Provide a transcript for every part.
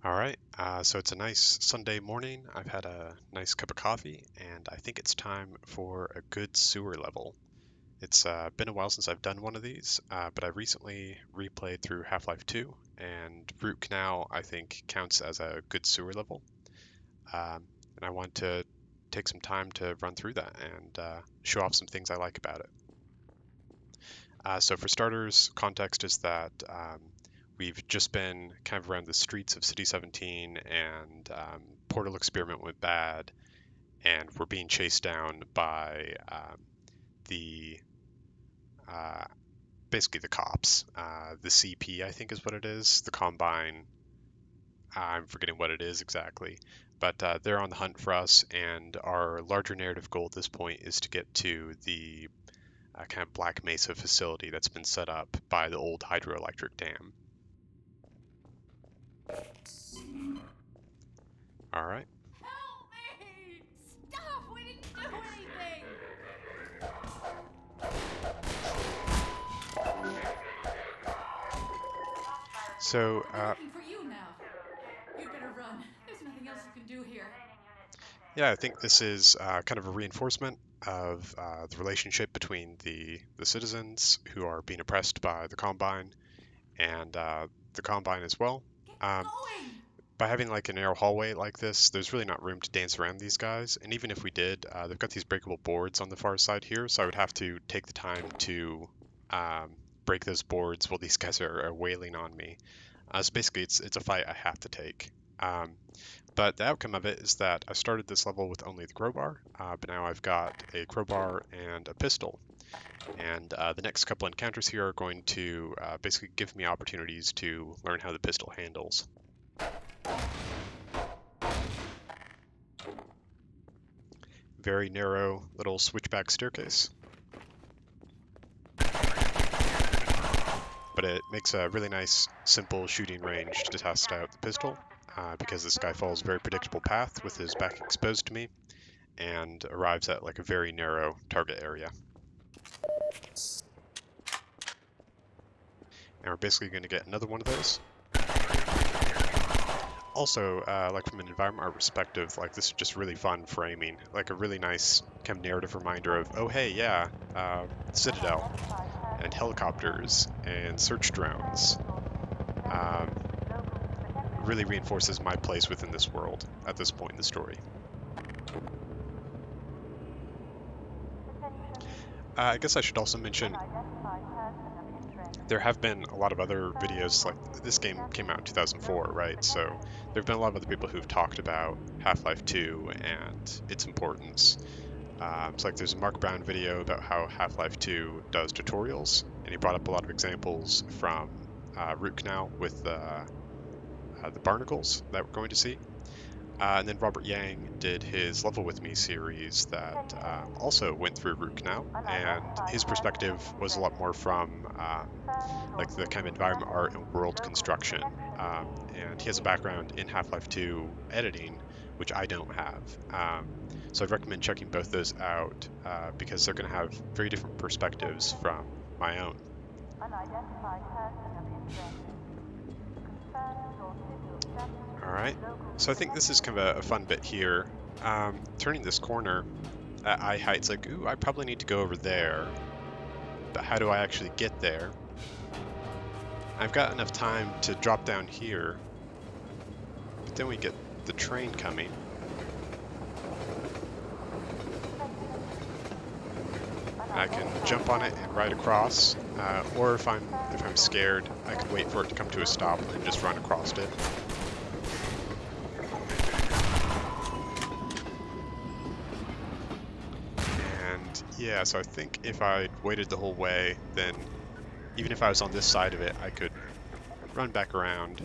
All right, so it's a nice Sunday morning. I've had a nice cup of coffee, and I think it's time for a good sewer level. It's been a while since I've done one of these, but I recently replayed through Half-Life 2, and Root Canal, I think, counts as a good sewer level. And I want to take some time to run through that and show off some things I like about it. So for starters, context is that we've just been kind of around the streets of City 17, and Portal Experiment went bad, and we're being chased down by the basically the cops. The CP, I think, is what it is. The Combine. I'm forgetting what it is exactly, but they're on the hunt for us, and our larger narrative goal at this point is to get to the kind of Black Mesa facility that's been set up by the old hydroelectric dam. All right. Help me! Stop! We didn't do anything! So, We're looking for you now. You'd better run. There's nothing else you can do here. yeah, I think this is kind of a reinforcement of the relationship between the citizens who are being oppressed by the Combine and the Combine as well. Get Um, going! by having like a narrow hallway like this, there's really not room to dance around these guys. And even if we did, they've got these breakable boards on the far side here, so I would have to take the time to um, break those boards while these guys are wailing on me. So basically, it's a fight I have to take. But the outcome of it is that I started this level with only the crowbar, but now I've got a crowbar and a pistol. And the next couple encounters here are going to basically give me opportunities to learn how the pistol handles. Very narrow little switchback staircase. But it makes a really nice, simple shooting range to test out the pistol, because this guy follows a very predictable path with his back exposed to me, and arrives at like a very narrow target area. And we're basically going to get another one of those. Also, like from an environment art perspective, like this is just really fun framing, like a really nice kind of narrative reminder of, oh hey, yeah, Citadel, and helicopters, and search drones. Really reinforces my place within this world at this point in the story. I guess I should also mention there have been a lot of other videos, like this game came out in 2004, right? So there have been a lot of other people who've talked about Half-Life 2 and its importance. It's like there's a Mark Brown video about how Half-Life 2 does tutorials, and he brought up a lot of examples from Root Canal with the barnacles that we're going to see. And then Robert Yang did his Level With Me series that also went through Root Canal, and his perspective was a lot more from like the kind of environment art and world construction. And he has a background in Half-Life 2 editing, which I don't have. So I'd recommend checking both those out because they're going to have very different perspectives from my own. All right, so I think this is kind of a fun bit here. Turning this corner at eye height, it's like, ooh, I probably need to go over there. But how do I actually get there? I've got enough time to drop down here, but then we get the train coming. I can jump on it and ride across, or if I'm scared, I can wait for it to come to a stop and just run across it. And yeah, so I think if I waited the whole way, then even if I was on this side of it, I could run back around,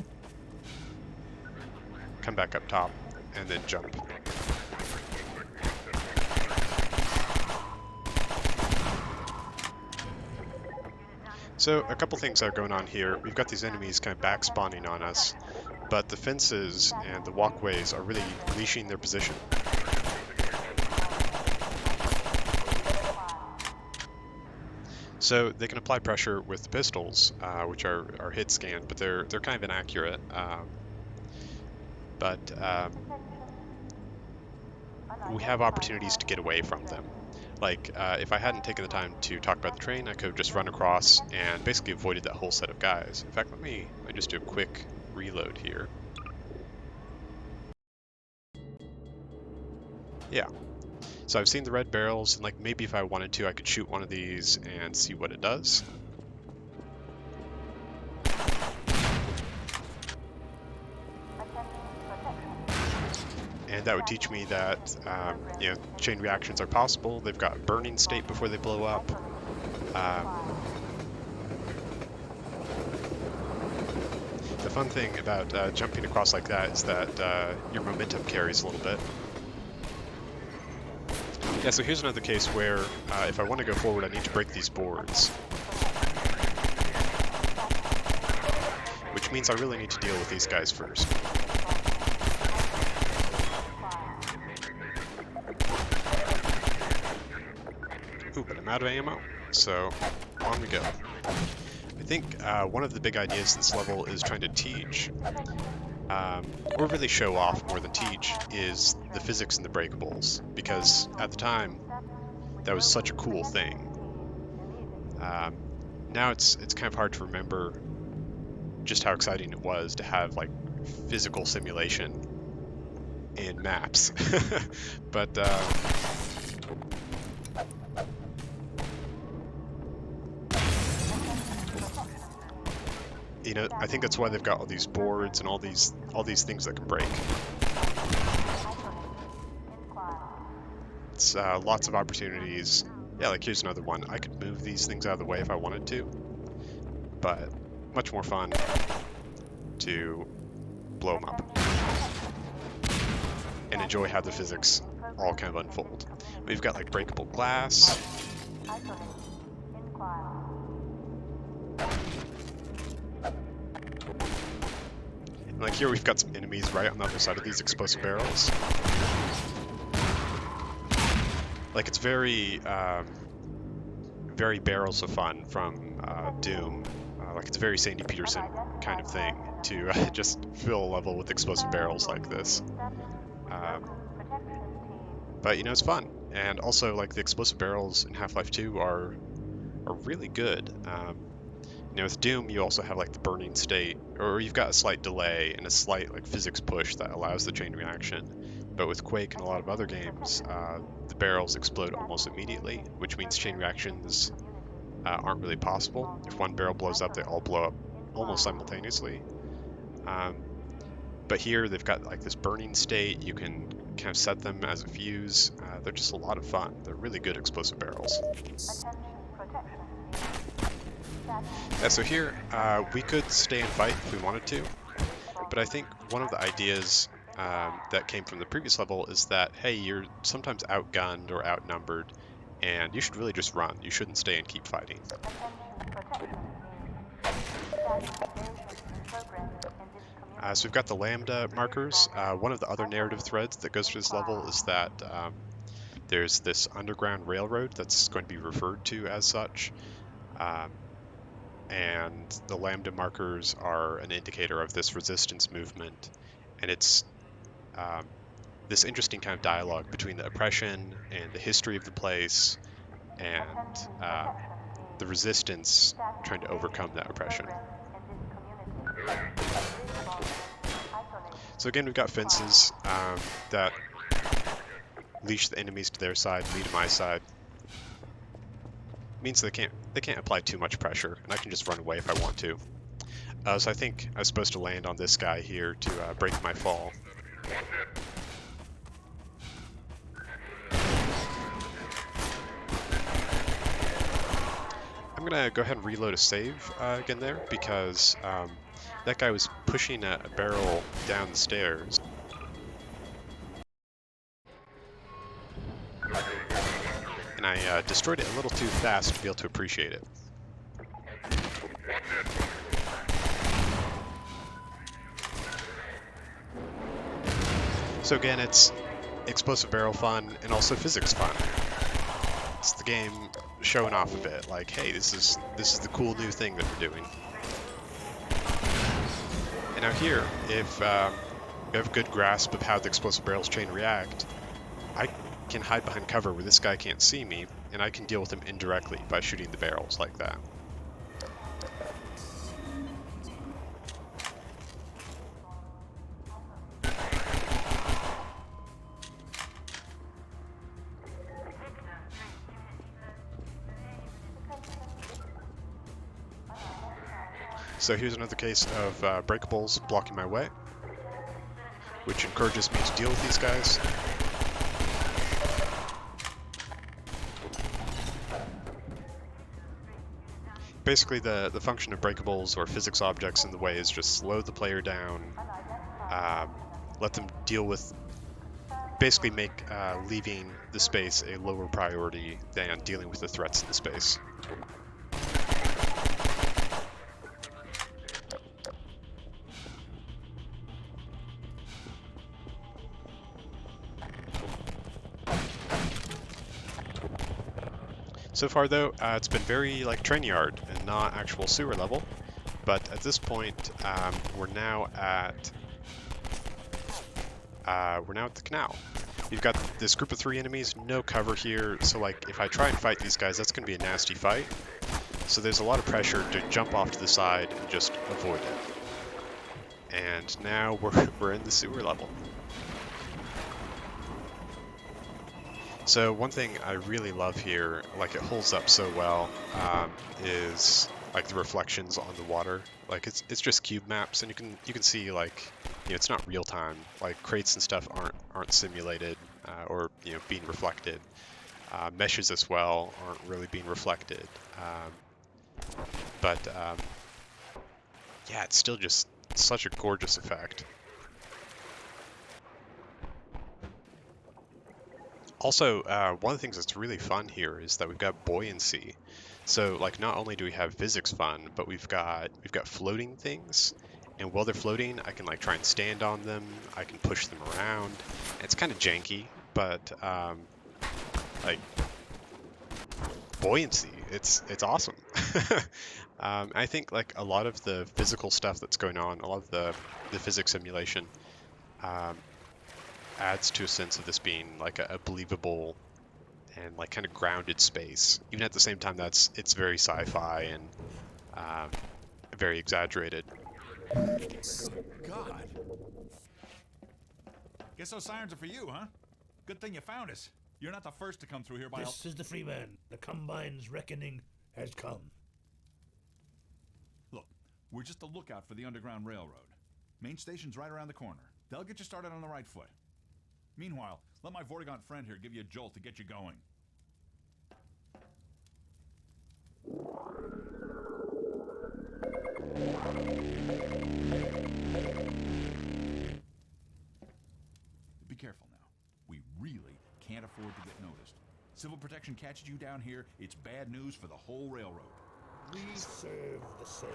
come back up top, and then jump. So a couple things are going on here. We've got these enemies kind of back spawning on us, but the fences and the walkways are really leashing their position. So they can apply pressure with pistols, which are hit scan, but they're kind of inaccurate. but we have opportunities to get away from them. Like, if I hadn't taken the time to talk about the train, I could have just run across and basically avoided that whole set of guys. In fact, let me just do a quick reload here. Yeah. So I've seen the red barrels, and like maybe if I wanted to, I could shoot one of these and see what it does. And that would teach me that, chain reactions are possible. They've got a burning state before they blow up. The fun thing about jumping across like that is that your momentum carries a little bit. Yeah, so here's another case where if I want to go forward, I need to break these boards. Which means I really need to deal with these guys first. Ooh, but I'm out of ammo, so on we go. I think one of the big ideas this level is trying to teach, or really show off more than teach, is the physics in the breakables, because at the time, that was such a cool thing. Now it's kind of hard to remember just how exciting it was to have like physical simulation in maps. But I think that's why they've got all these boards and all these things that can break. It's lots of opportunities. Yeah, like here's another one. I could move these things out of the way if I wanted to, but much more fun to blow them up and enjoy how the physics all kind of unfold. We've got like breakable glass. And like here we've got some enemies right on the other side of these explosive barrels. Like it's very Barrels of Fun from Doom. Like it's a very Sandy Peterson kind of thing to just fill a level with explosive barrels like this. But it's fun, and also like the explosive barrels in Half-Life 2 are really good. With Doom you also have like the burning state, or you've got a slight delay and a slight like physics push that allows the chain reaction. But with Quake and a lot of other games, the barrels explode almost immediately, which means chain reactions aren't really possible. If one barrel blows up, they all blow up almost simultaneously. But here they've got like this burning state. You can kind of set them as a fuse. They're just a lot of fun. They're really good explosive barrels. Yeah, so here we could stay and fight if we wanted to, but I think one of the ideas that came from the previous level is that, hey, you're sometimes outgunned or outnumbered, and you should really just run. You shouldn't stay and keep fighting. So we've got the lambda markers. One of the other narrative threads that goes through this level is that there's this underground railroad that's going to be referred to as such. And the lambda markers are an indicator of this resistance movement. And it's this interesting kind of dialogue between the oppression and the history of the place and the resistance trying to overcome that oppression. So again, we've got fences that leash the enemies to their side, me to my side. It means they can't apply too much pressure, and I can just run away if I want to. So I think I was supposed to land on this guy here to break my fall. I'm gonna go ahead and reload a save again there, because that guy was pushing a barrel down the stairs. And I destroyed it a little too fast to be able to appreciate it. So again, it's explosive barrel fun and also physics fun. It's the game showing off a bit, like, hey, this is the cool new thing that we're doing. And now here, if you have a good grasp of how the explosive barrels chain react, I can hide behind cover where this guy can't see me, and I can deal with him indirectly by shooting the barrels like that. So here's another case of breakables blocking my way, which encourages me to deal with these guys. Basically, the function of breakables or physics objects in the way is just slow the player down, um, let them deal with, basically make leaving the space a lower priority than dealing with the threats in the space. So far though, it's been very like train yard and not actual sewer level, but at this point, we're now at the canal. We've got this group of 3 enemies, no cover here, so like if I try and fight these guys, that's going to be a nasty fight. So there's a lot of pressure to jump off to the side and just avoid it. And now we're in the sewer level. So one thing I really love here, like it holds up so well, is like the reflections on the water. Like it's just cube maps, and you can see like, you know, it's not real time. Like crates and stuff aren't simulated or, you know, being reflected. Meshes as well aren't really being reflected. But yeah, it's still just such a gorgeous effect. Also, one of the things that's really fun here is that we've got buoyancy. So, like, not only do we have physics fun, but we've got floating things, and while they're floating, I can like try and stand on them. I can push them around. It's kind of janky, but like buoyancy, it's awesome. I think like a lot of the physical stuff that's going on, a lot of the physics simulation, um, adds to a sense of this being like a believable and like kind of grounded space. Even at the same time, it's very sci-fi and um, very exaggerated. God. Guess those sirens are for you, huh? Good thing you found us. You're not the first to come through here by This is the Freeman. The Combine's reckoning has come. Look, we're just a lookout for the Underground Railroad. Main station's right around the corner. They'll get you started on the right foot. Meanwhile, let my Vortigaunt friend here give you a jolt to get you going. Be careful now. We really can't afford to get noticed. Civil protection catches you down here, it's bad news for the whole railroad. We serve the same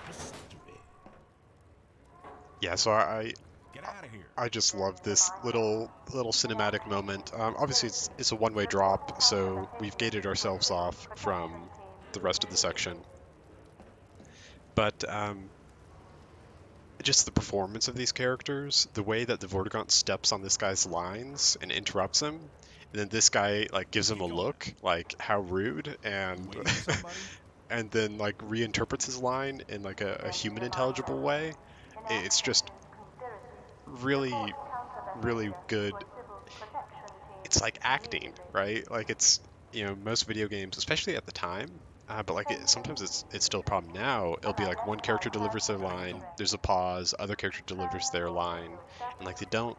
mystery. Yeah, so I Get out of here. I just love this little cinematic moment. Obviously, it's a one-way drop, so we've gated ourselves off from the rest of the section. But just the performance of these characters, the way that the Vortigaunt steps on this guy's lines and interrupts him, and then this guy like gives him a look, like how rude, and and then like reinterprets his line in like a human intelligible way. It's just really good. It's like acting, right? Like it's, you know, most video games, especially at the time, but like sometimes it's still a problem now. It'll be like one character delivers their line, there's a pause, other character delivers their line, and like they don't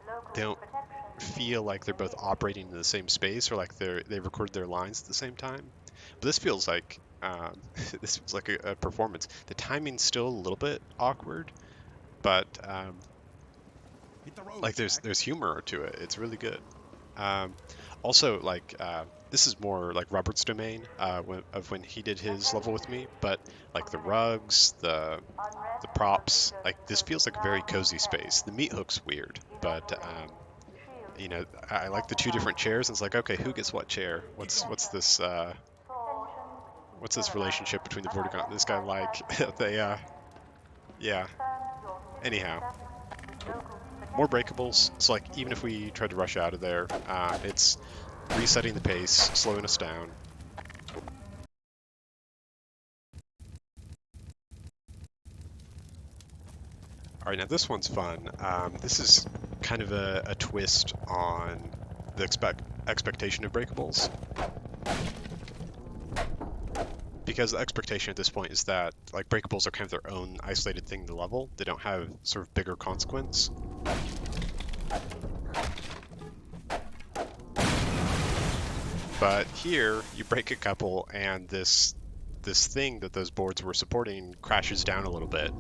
feel like they're both operating in the same space, or like they record their lines at the same time. But this feels like this feels like a performance. The timing's still a little bit awkward, but Hit the road, like there's humor to it. It's really good. Um, Also, like this is more like Robert's domain when he did his level with me, but like the rugs, the props, like this feels like a very cozy space. The meat hook's weird, but you know, I like the 2 different chairs. And it's like, okay, who gets what chair? What's this relationship between the Vortigaunt and this guy like? They yeah. Anyhow. more breakables. So like even if we tried to rush out of there, it's resetting the pace, slowing us down. All right, now this one's fun. This is kind of a twist on the expectation of breakables. Because the expectation at this point is that like breakables are kind of their own isolated thing in the level. They don't have sort of bigger consequence. But here, you break a couple, and this thing that those boards were supporting crashes down a little bit.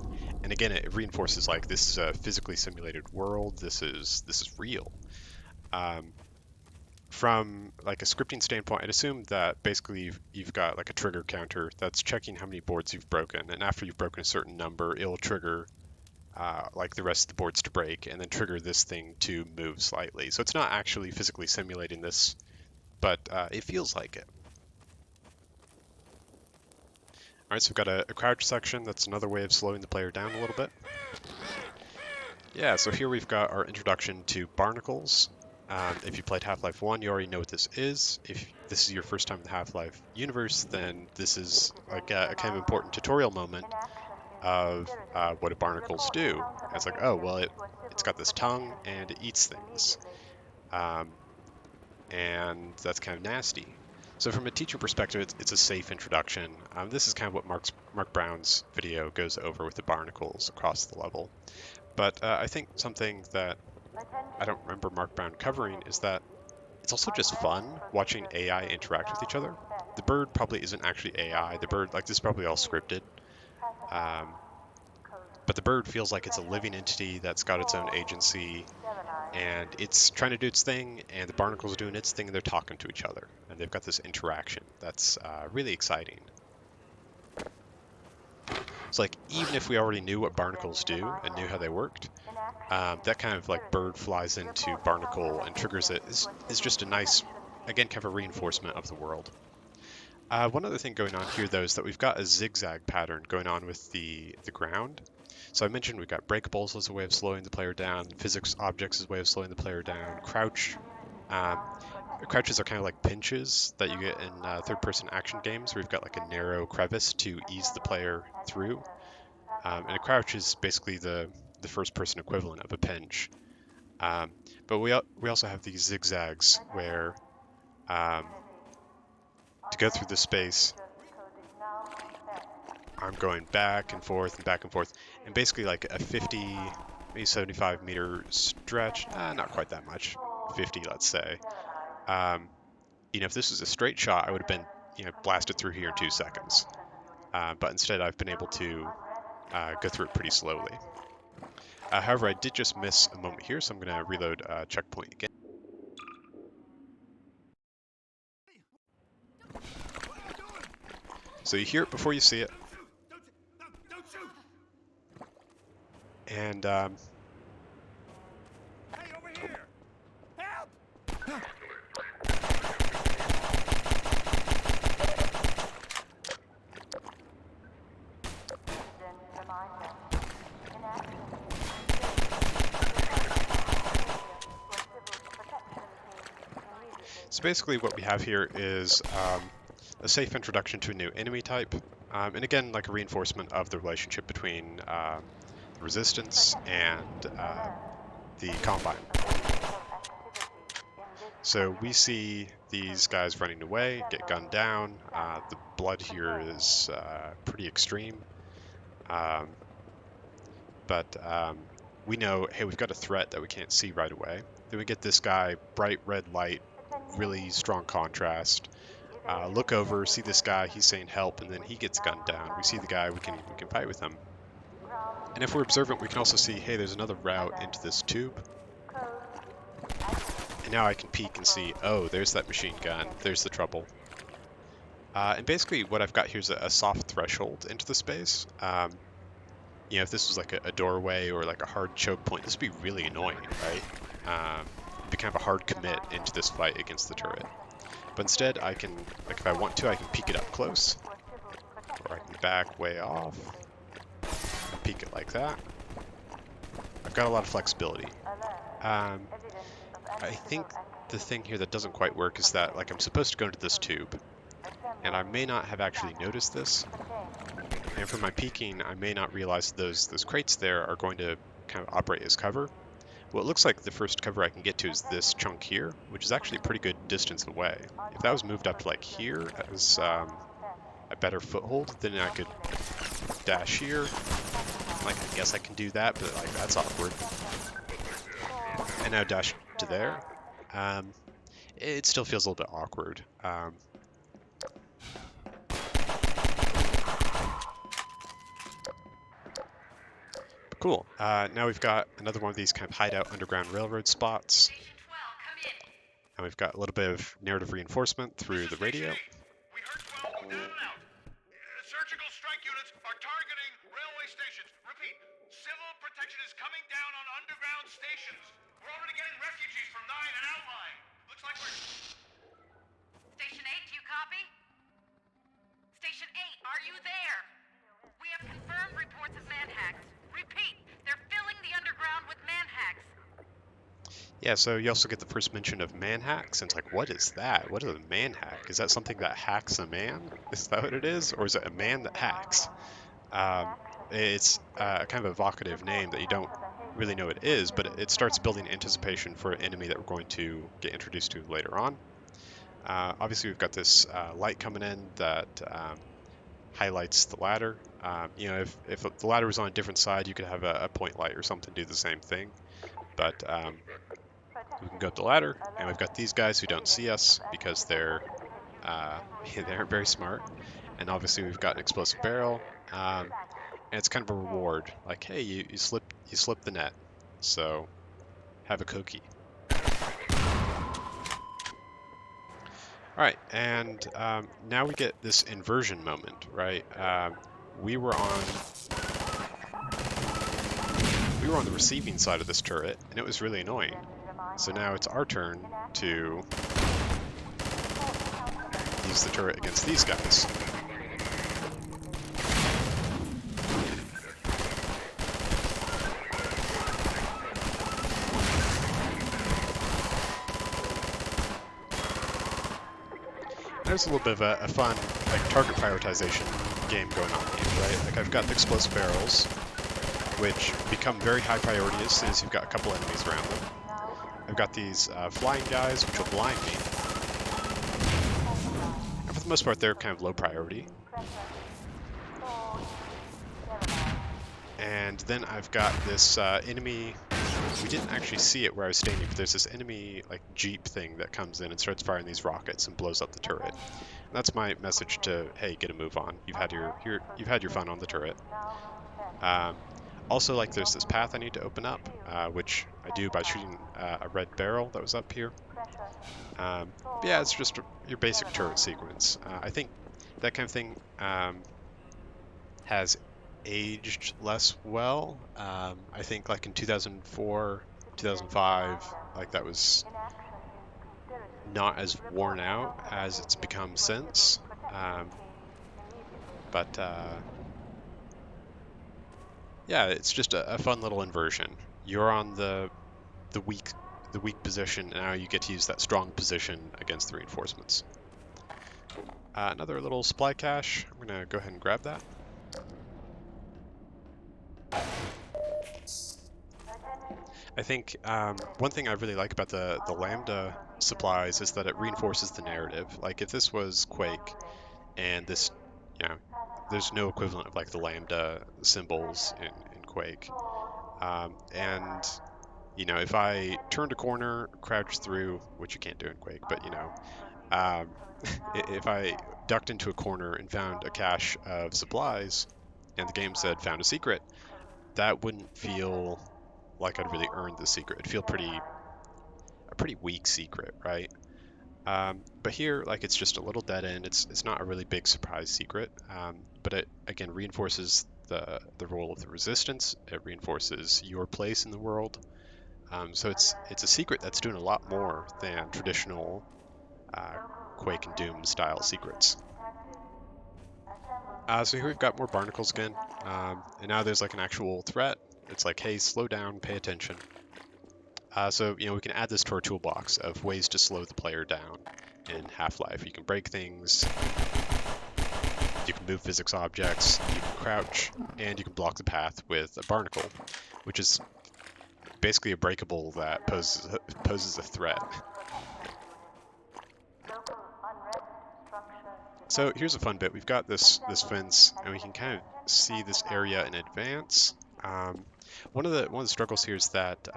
And again, it reinforces like this is a physically simulated world. This is real. From like a scripting standpoint, I'd assume that basically you've got like a trigger counter that's checking how many boards you've broken, and after you've broken a certain number, it'll trigger like the rest of the boards to break, and then trigger this thing to move slightly. So it's not actually physically simulating this, but it feels like it. All right, so we've got a crouch section. That's another way of slowing the player down a little bit. Yeah, so here we've got our introduction to barnacles. If you played Half-Life 1, you already know what this is. If this is your first time in the Half-Life universe, then this is like a kind of important tutorial moment of what do barnacles do. And it's like, oh, well, it's got this tongue and it eats things. And that's kind of nasty. So from a teacher perspective, it's a safe introduction. This is kind of what Mark Brown's video goes over with the barnacles across the level. But I think something that I don't remember Mark Brown covering is that it's also just fun watching AI interact with each other. The bird probably isn't actually AI. The bird, like this is probably all scripted. But the bird feels like it's a living entity that's got its own agency, and it's trying to do its thing, and the barnacles are doing its thing, and they're talking to each other, and they've got this interaction that's really exciting. It's like, even if we already knew what barnacles do and knew how they worked, that kind of like bird flies into barnacle and triggers it is just a nice, again, kind of a reinforcement of the world. One other thing going on here, though, is that we've got a zigzag pattern going on with the ground. So I mentioned we've got breakables as a way of slowing the player down, physics objects as a way of slowing the player down, crouch. Crouches are kind of like pinches that you get in third-person action games, where you've got like a narrow crevice to ease the player through. And a crouch is basically the first-person equivalent of a pinch. But we also have these zigzags where to go through the space, I'm going back and forth and back and forth, and basically like a 50, maybe 75 meter stretch. Not quite that much, 50, let's say. If this was a straight shot, I would have been, blasted through here in 2 seconds. But instead, I've been able to go through it pretty slowly. However, I did just miss a moment here, so I'm going to reload checkpoint again. So you hear it before you see it. And Hey, over here! Help! so basically what we have here is a safe introduction to a new enemy type. And again, like a reinforcement of the relationship between the Resistance and the Combine. So we see these guys running away, get gunned down. The blood here is pretty extreme. But we know, hey, we've got a threat that we can't see right away. Then we get this guy, bright red light, really strong contrast. Look over, see this guy, he's saying help, and then he gets gunned down. We see the guy, we can fight with him. And if we're observant, we can also see, hey, there's another route into this tube. And now I can peek and see, oh, there's that machine gun, there's the trouble. And basically what I've got here is a soft threshold into the space. If this was like a doorway or like a hard choke point, this would be really annoying, right? It'd be kind of a hard commit into this fight against the turret. But instead, I can, like if I want to, I can peek it up close. Or I can back way off. And peek it like that. I've got a lot of flexibility. Um, I think the thing here that doesn't quite work is that like I'm supposed to go into this tube, and I may not have actually noticed this. And from my peeking, I may not realize those crates there are going to kind of operate as cover. Well, it looks like the first cover I can get to is this chunk here, which is actually a pretty good distance away. If that was moved up to like here as a better foothold, then I could dash here. Like, I guess I can do that, but like that's awkward. And now dash to there. Um, it still feels a little bit awkward. Cool. Now we've got another one of these kind of hideout underground railroad spots. And we've got a little bit of narrative reinforcement through the radio. We heard 12 down and out. Surgical strike units are targeting railway stations. Repeat, civil protection is coming down on underground stations. We're already getting refugees from 9 and outlying. Looks like we're... Station 8, do you copy? Station 8, are you there? We have confirmed reports of manhacks. Repeat, they're filling the underground with manhacks. Yeah, so you also get the first mention of manhacks, and it's like, what is that? What is a manhack? Is that something that hacks a man? Is that what it is? Or is it a man that hacks? It's kind of evocative name that you don't really know what it is, but it starts building anticipation for an enemy that we're going to get introduced to later on. Obviously, we've got this light coming in that highlights the ladder. You know, if the ladder was on a different side, you could have a point light or something do the same thing. But we can go up the ladder, and we've got these guys who don't see us because they're they're very smart. And obviously, we've got an explosive barrel, and it's kind of a reward. Like, hey, you slipped the net, so have a cookie. All right, and now we get this inversion moment, right? We were on the receiving side of this turret, and it was really annoying. So now it's our turn to use the turret against these guys. There's a little bit of a fun like target prioritization game going on here, right? Like I've got the explosive barrels, which become very high priority as soon as you've got a couple enemies around them. I've got these flying guys, which will blind me. And for the most part, they're kind of low priority. And then I've got this enemy. We didn't actually see it where I was standing, but there's this enemy like Jeep thing that comes in and starts firing these rockets and blows up the turret. And that's my message to, hey, get a move on. You've had your fun on the turret. Also, like, there's this path I need to open up, which I do by shooting a red barrel that was up here. Yeah, it's just your basic turret sequence. I think that kind of thing has aged less well. I think like in 2004, 2005, like that was not as worn out as it's become since. But yeah, it's just a fun little inversion. You're on the weak position, and now you get to use that strong position against the reinforcements. Another little supply cache. I'm gonna go ahead and grab that. I think one thing I really like about the Lambda supplies is that it reinforces the narrative. Like if this was Quake, and this, you know, there's no equivalent of like the Lambda symbols in Quake. And you know, if I turned a corner, crouched through, which you can't do in Quake, but you know, if I ducked into a corner and found a cache of supplies, and the game said found a secret, that wouldn't feel like I'd really earned the secret. It'd feel a pretty weak secret, right? But here, like, it's just a little dead end. It's not a really big surprise secret, but it again reinforces the role of the resistance. It reinforces your place in the world. So it's a secret that's doing a lot more than traditional Quake and Doom style secrets. So here we've got more barnacles again, and now there's like an actual threat. It's like, hey, slow down, pay attention. So, we can add this to our toolbox of ways to slow the player down in Half-Life. You can break things, you can move physics objects, you can crouch, and you can block the path with a barnacle, which is basically a breakable that poses a threat. So here's a fun bit. We've got this fence, and we can kind of see this area in advance. One of the struggles here is that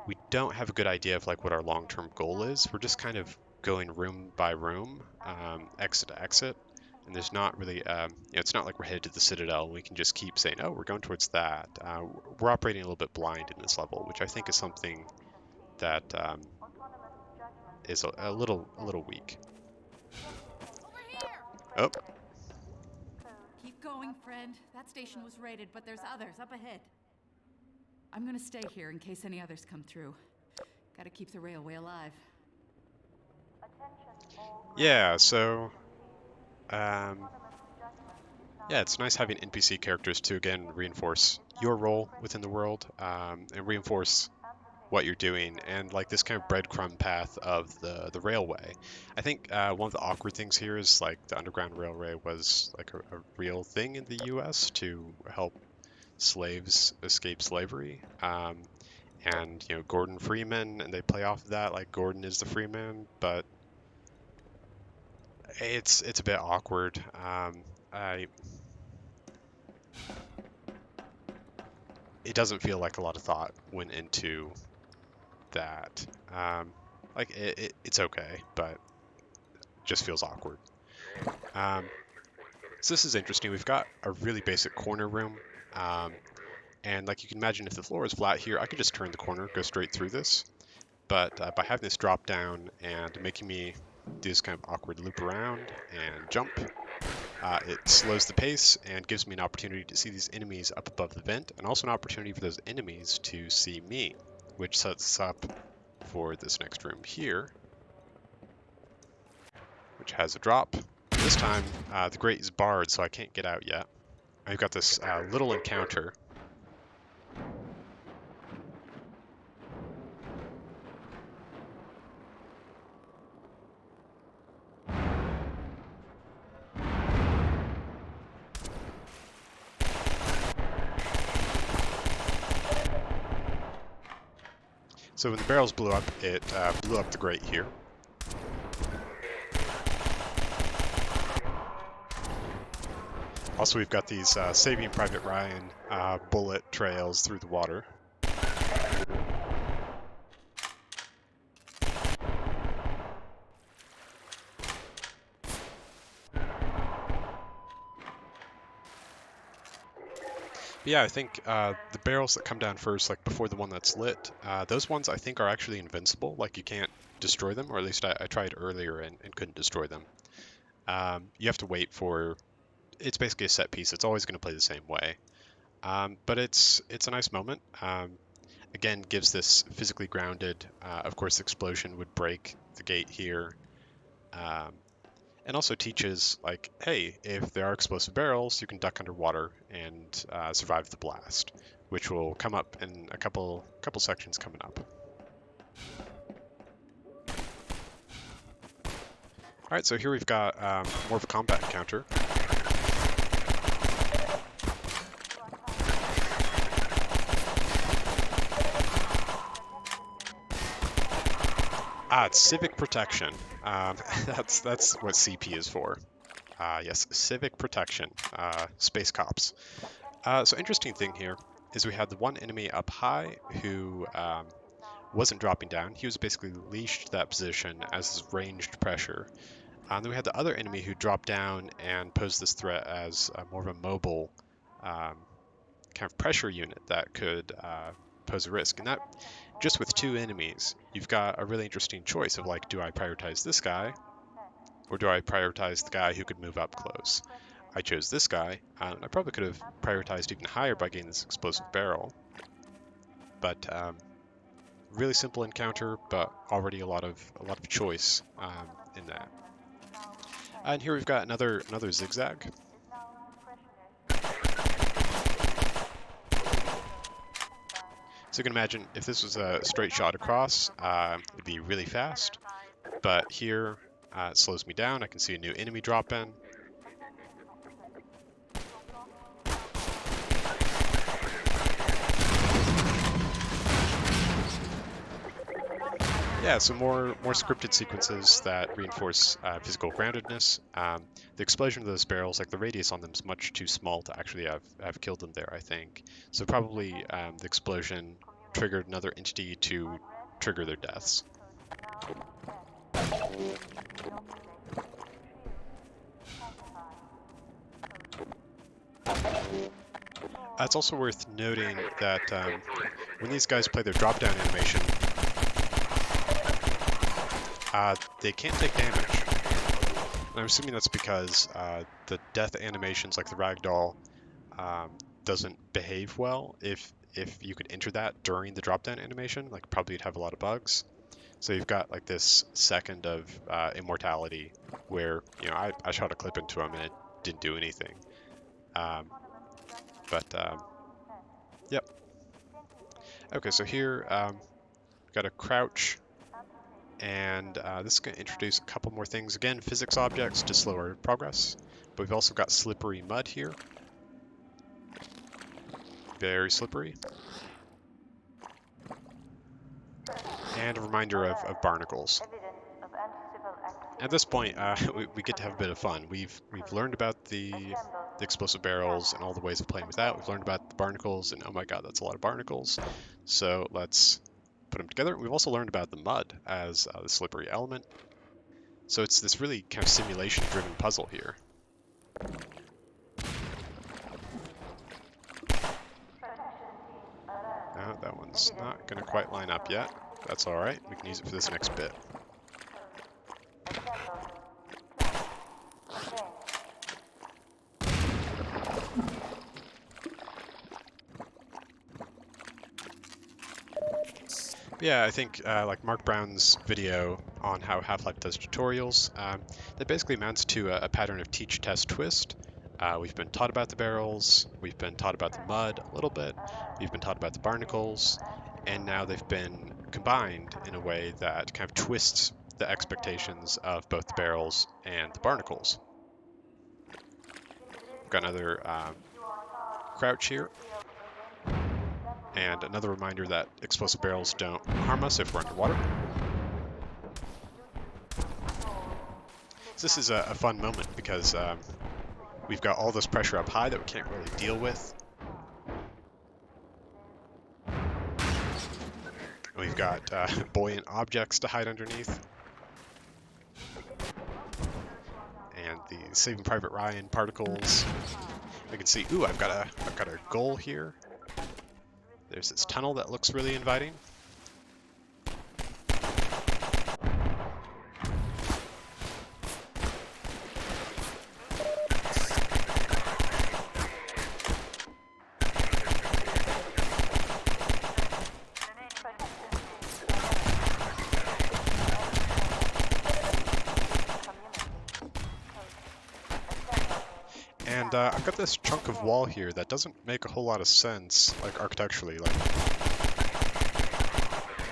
we don't have a good idea of like what our long-term goal is. We're just kind of going room by room, exit to exit, and there's not really, it's not like we're headed to the Citadel and we can just keep saying, oh, we're going towards that. We're operating a little bit blind in this level, which I think is something that is a little weak. Over here! Oh, Keep going, friend. That station was raided, but there's others up ahead. I'm gonna stay here in case any others come through. Gotta keep the railway alive. yeah, so yeah, it's nice having NPC characters to again reinforce your role within the world, and reinforce what you're doing, and like this kind of breadcrumb path of the railway. I think one of the awkward things here is like the Underground Railway was like a real thing in the U.S. to help slaves escape slavery. And Gordon Freeman, and they play off of that like Gordon is the free man, but it's a bit awkward. It doesn't feel like a lot of thought went into that. Like it's okay, but it just feels awkward. So this is interesting. We've got a really basic corner room, and like you can imagine, if the floor is flat here, I could just turn the corner, go straight through this. But by having this drop down and making me do this kind of awkward loop around and jump, it slows the pace and gives me an opportunity to see these enemies up above the vent, and also an opportunity for those enemies to see me, which sets us up for this next room here, which has a drop. This time, the grate is barred, so I can't get out yet. I've got this little encounter. So when the barrels blew up, it blew up the grate here. Also, we've got these Saving Private Ryan bullet trails through the water. Yeah, I think the barrels that come down first, like before the one that's lit, those ones I think are actually invincible. Like you can't destroy them, or at least I tried earlier and couldn't destroy them. You have to wait for. It's basically a set piece. It's always going to play the same way. But it's a nice moment. Again, gives this physically grounded. Of course, the explosion would break the gate here. And also teaches, like, hey, if there are explosive barrels, you can duck underwater and survive the blast, which will come up in a couple sections coming up. All right, so here we've got more of a combat encounter. It's civic protection. That's what CP is for. Yes, civic protection, space cops. So interesting thing here is we had the one enemy up high who wasn't dropping down. He was basically leashed to that position as ranged pressure. And then we had the other enemy who dropped down and posed this threat as more of a mobile kind of pressure unit that could pose a risk. And that, just with two enemies, you've got a really interesting choice of like, do I prioritize this guy, or do I prioritize the guy who could move up close? I chose this guy. I probably could have prioritized even higher by getting this explosive barrel. But really simple encounter, but already a lot of choice in that. And here we've got another zigzag. So you can imagine if this was a straight shot across, it'd be really fast. But here, it slows me down. I can see a new enemy drop in. Yeah, so more scripted sequences that reinforce physical groundedness. The explosion of those barrels, like the radius on them, is much too small to actually have killed them there, I think. So probably the explosion triggered another entity to trigger their deaths. It's also worth noting that when these guys play their drop-down animation, they can't take damage. And I'm assuming that's because the death animations, like the ragdoll, doesn't behave well if you could enter that during the drop-down animation. Like probably you'd have a lot of bugs. So you've got like this second of immortality where I shot a clip into him and it didn't do anything. Yep. Okay, so here we've got a crouch. And this is going to introduce a couple more things. Again, physics objects to slow our progress. But we've also got slippery mud here. Very slippery. And a reminder of barnacles. At this point, we get to have a bit of fun. We've learned about the explosive barrels and all the ways of playing with that. We've learned about the barnacles, and oh my god, that's a lot of barnacles. So let's put them together. We've also learned about the mud as the slippery element. So it's this really kind of simulation-driven puzzle here. That one's not going to quite line up yet. That's alright, we can use it for this next bit. Yeah, I think like Mark Brown's video on how Half-Life does tutorials, that basically amounts to a pattern of teach, test, twist. We've been taught about the barrels, we've been taught about the mud a little bit, we've been taught about the barnacles, and now they've been combined in a way that kind of twists the expectations of both the barrels and the barnacles. We've got another crouch here. And another reminder that explosive barrels don't harm us if we're underwater. So this is a fun moment because we've got all this pressure up high that we can't really deal with. We've got buoyant objects to hide underneath. And the Saving Private Ryan particles. We can see, ooh, I've got a goal here. There's this tunnel that looks really inviting. And I've got this chunk of wall here that doesn't make a whole lot of sense, like architecturally. Like,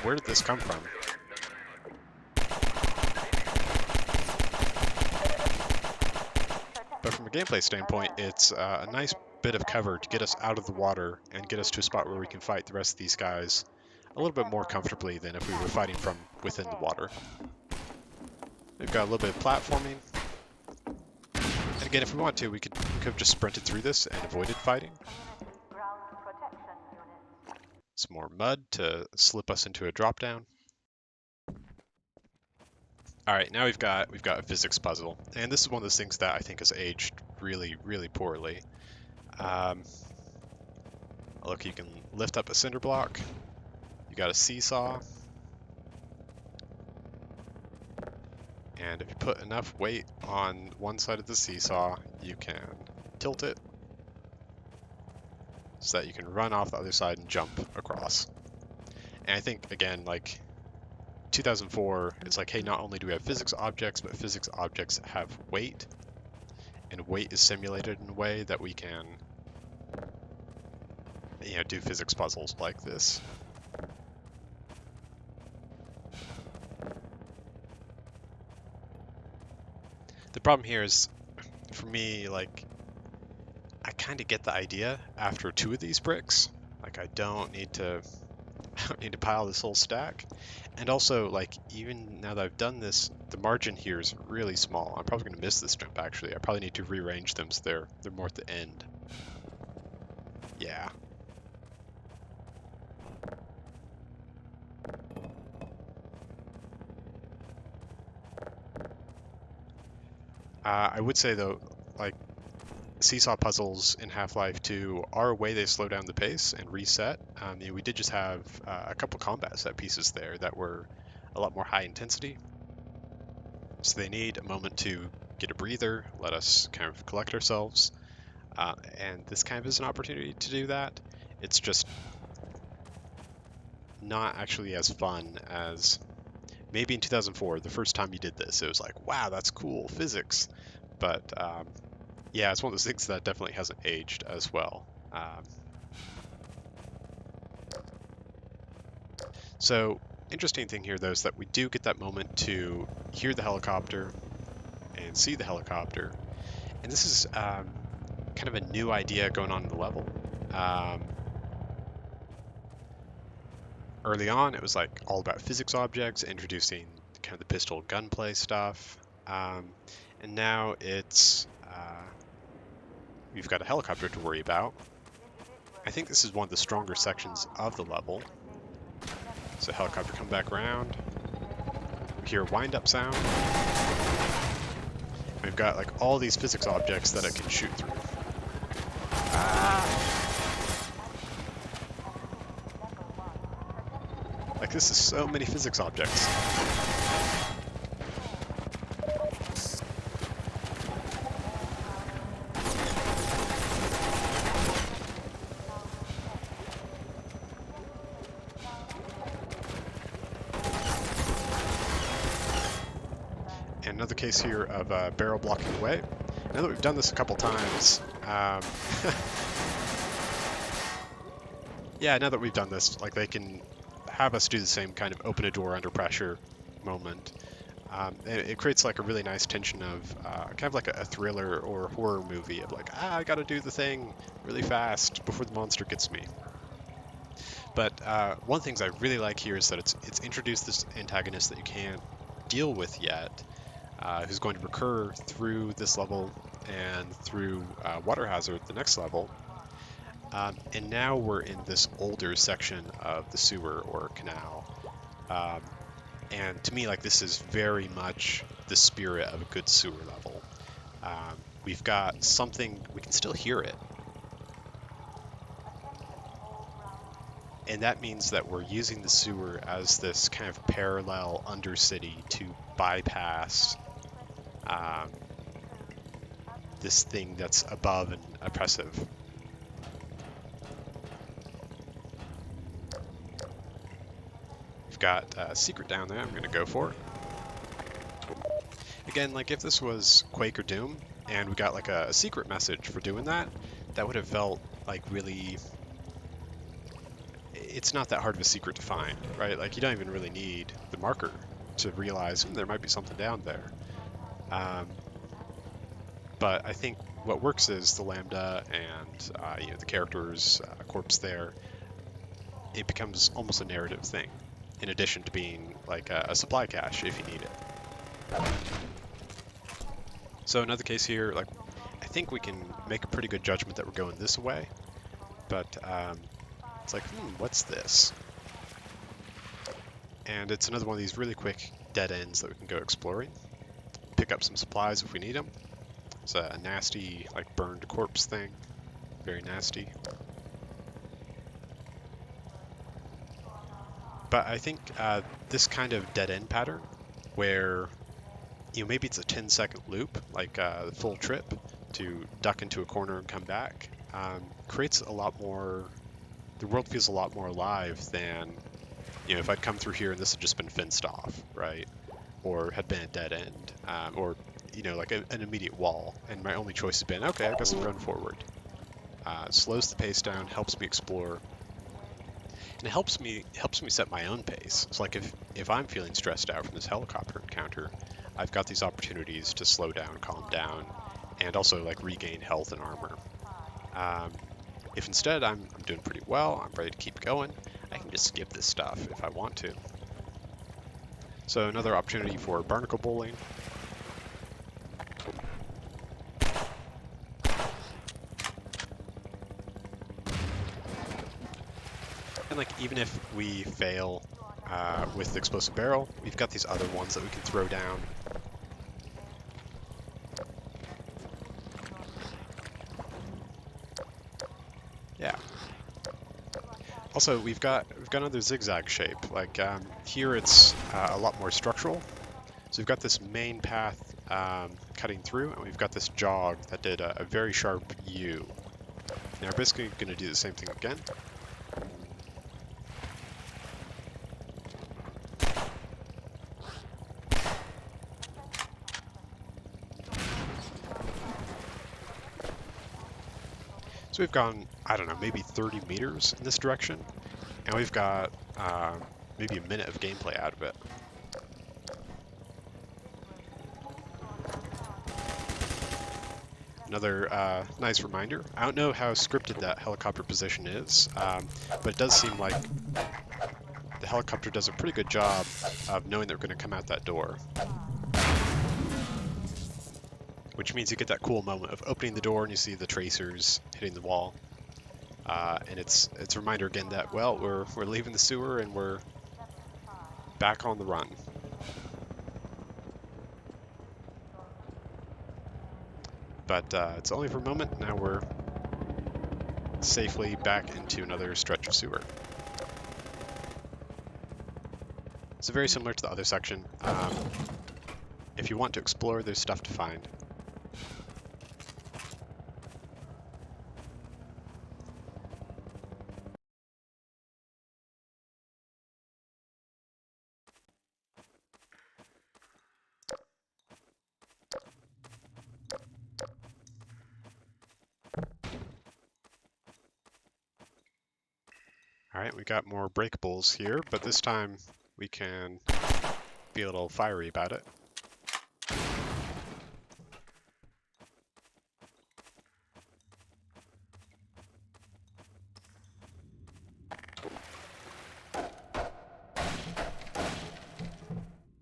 where did this come from? But from a gameplay standpoint, it's a nice bit of cover to get us out of the water and get us to a spot where we can fight the rest of these guys a little bit more comfortably than if we were fighting from within the water. We've got a little bit of platforming. And again, if we want to, we could have just sprinted through this and avoided fighting. Some more mud to slip us into a drop down. All right, now we've got a physics puzzle, and this is one of those things that I think has aged really, really poorly. Look, you can lift up a cinder block. You got a seesaw. And if you put enough weight on one side of the seesaw, you can tilt it so that you can run off the other side and jump across. And I think, again, like 2004, it's like, hey, not only do we have physics objects, but physics objects have weight. And weight is simulated in a way that we can, do physics puzzles like this. problem here is, for me, like, I kind of get the idea after 2 of these bricks. Like, I don't need to pile this whole stack. And also, like, even now that I've done this, the margin here is really small. I'm probably going to miss this jump, actually. I probably need to rearrange them so they're more at the end. Yeah. I would say, though, like, seesaw puzzles in Half-Life 2 are a way they slow down the pace and reset. You know, we did just have a couple combat set pieces there that were a lot more high intensity. So they need a moment to get a breather, let us kind of collect ourselves. And this kind of is an opportunity to do that. It's just not actually as fun as maybe in 2004, the first time you did this. It was like, wow, that's cool, physics. But yeah, it's one of those things that definitely hasn't aged as well. So interesting thing here, though, is that we do get that moment to hear the helicopter and see the helicopter. And this is kind of a new idea going on in the level. Early on, it was like all about physics objects, introducing kind of the pistol gunplay stuff. And now it's we've got a helicopter to worry about. I think this is one of the stronger sections of the level. So helicopter come back around. We hear a wind-up sound. We've got like all these physics objects that it can shoot through. Like, this is so many physics objects. And another case here of barrel blocking away. Now that we've done this a couple times, yeah, now that we've done this, like, they can have us do the same kind of open a door under pressure moment. It creates like a really nice tension of kind of like a thriller or horror movie of like, I gotta do the thing really fast before the monster gets me. But one of the things I really like here is that it's introduced this antagonist that you can't deal with yet, who's going to recur through this level and through Water Hazard, the next level. And now we're in this older section of the sewer or canal. And to me, like, this is very much the spirit of a good sewer level. We've got something, we can still hear it. And that means that we're using the sewer as this kind of parallel undercity to bypass this thing that's above and oppressive. We've got a secret down there I'm going to go for. Again, like, if this was Quake or Doom and we got like a secret message for doing that, that would have felt like really... It's not that hard of a secret to find, right? Like, you don't even really need the marker to realize there might be something down there. But I think what works is the Lambda and you know, the character's corpse there. It becomes almost a narrative thing, in addition to being like a supply cache if you need it. So another case here, like, I think we can make a pretty good judgment that we're going this way, but it's like, what's this? And it's another one of these really quick dead ends that we can go exploring. Pick up some supplies if we need them. It's a nasty, like, burned corpse thing. Very nasty. But I think this kind of dead end pattern, where, you know, maybe it's a 10-second loop, like the full trip, to duck into a corner and come back, creates a lot more... The world feels a lot more alive than, you know, if I'd come through here and this had just been fenced off, right? Or had been a dead end, or, you know, like an immediate wall, and my only choice has been, okay, I guess I'll run forward. Slows the pace down, helps me explore, and it helps me set my own pace. It's like if I'm feeling stressed out from this helicopter encounter, I've got these opportunities to slow down, calm down, and also like regain health and armor. If instead I'm doing pretty well, I'm ready to keep going, I can just skip this stuff if I want to. So another opportunity for barnacle bowling. And like even if we fail with the explosive barrel, we've got these other ones that we can throw down. Yeah. Also, we've got another zigzag shape. Like here, it's a lot more structural. So we've got this main path cutting through, and we've got this jog that did a very sharp U. Now we're basically going to do the same thing again. So we've gone, I don't know, maybe 30 meters in this direction, and we've got maybe a minute of gameplay out of it. Another nice reminder. I don't know how scripted that helicopter position is, but it does seem like the helicopter does a pretty good job of knowing they're going to come out that door. Which means you get that cool moment of opening the door and you see the tracers hitting the wall. And it's a reminder again that, well, we're leaving the sewer and we're back on the run. But it's only for a moment. Now we're safely back into another stretch of sewer. So very similar to the other section. If you want to explore, there's stuff to find. All right, we got more breakables here, but this time we can be a little fiery about it.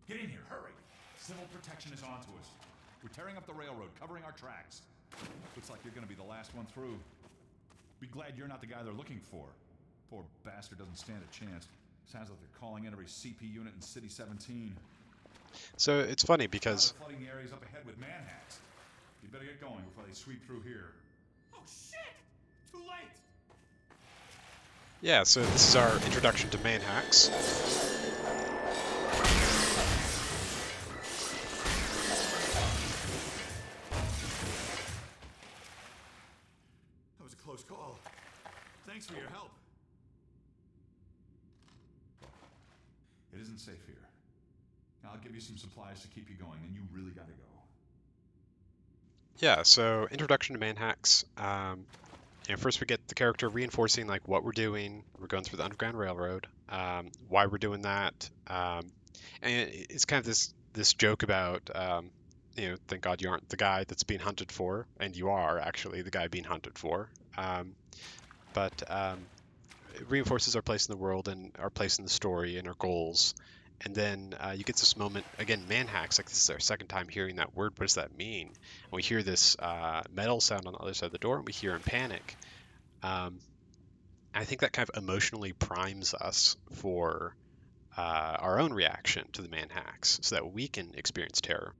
Get in here, hurry! Civil protection is onto us. We're tearing up the railroad, covering our tracks. Looks like you're gonna be the last one through. Be glad you're not the guy they're looking for. Poor bastard doesn't stand a chance. Sounds like they're calling in every CP unit in City 17. So it's funny because Now they're flooding the areas up ahead with manhacks. You better get going before they sweep through here. Oh shit! Too late! yeah, so this is our introduction to manhacks. That was a close call. Thanks for your help. It isn't safe here. I'll give you some supplies to keep you going, and you really gotta go. Yeah, so introduction to manhacks. First we get the character reinforcing like what we're doing. We're going through the Underground Railroad. Why we're doing that. And it's kind of this joke about thank God you aren't the guy that's being hunted for, and you are actually the guy being hunted for. But it reinforces our place in the world and our place in the story and our goals. And then you get this moment again, manhacks. Like this is our second time hearing that word. What does that mean? And we hear this metal sound on the other side of the door, and we hear in panic. I think that kind of emotionally primes us for our own reaction to the manhacks, so that we can experience terror.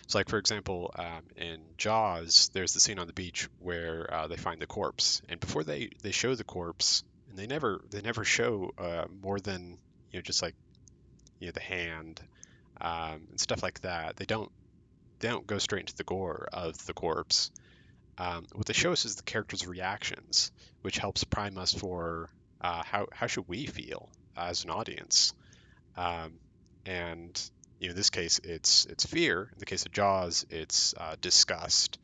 So, like for example, in Jaws, there's the scene on the beach where they find the corpse, and before they show the corpse, and they never show more than just like the hand and stuff like that. They don't go straight into the gore of the corpse. What they show us is the characters' reactions, which helps prime us for how should we feel as an audience. And in this case, it's fear. In the case of Jaws, it's disgust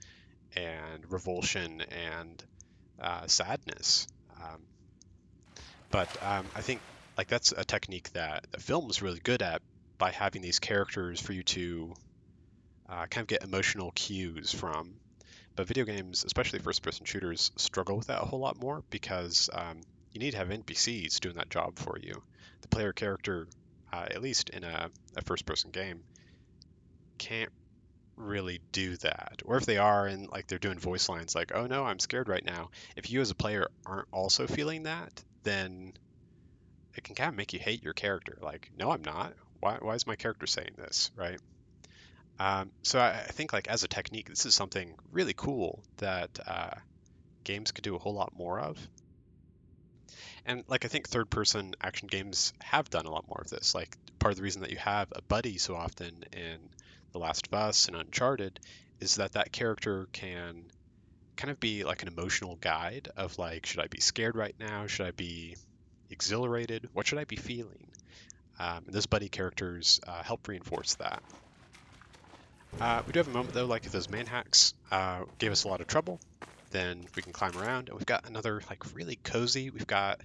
and revulsion and sadness. But I think like that's a technique that the film is really good at by having these characters for you to kind of get emotional cues from. But video games, especially first-person shooters, struggle with that a whole lot more because you need to have NPCs doing that job for you. The player character, at least in a first-person game, can't really do that. Or if they are and like they're doing voice lines like, "Oh no, I'm scared right now." If you as a player aren't also feeling that, then it can kind of make you hate your character. Like, no, I'm not. Why is my character saying this, right? So I think like as a technique, this is something really cool that games could do a whole lot more of. And like I think third-person action games have done a lot more of this. Like part of the reason that you have a buddy so often in The Last of Us and Uncharted is that that character can kind of be like an emotional guide of like, should I be scared right now? Should I be exhilarated? What should I be feeling? And those buddy characters help reinforce that. We do have a moment though, like if those man hacks gave us a lot of trouble, then we can climb around. And we've got another like really cozy. We've got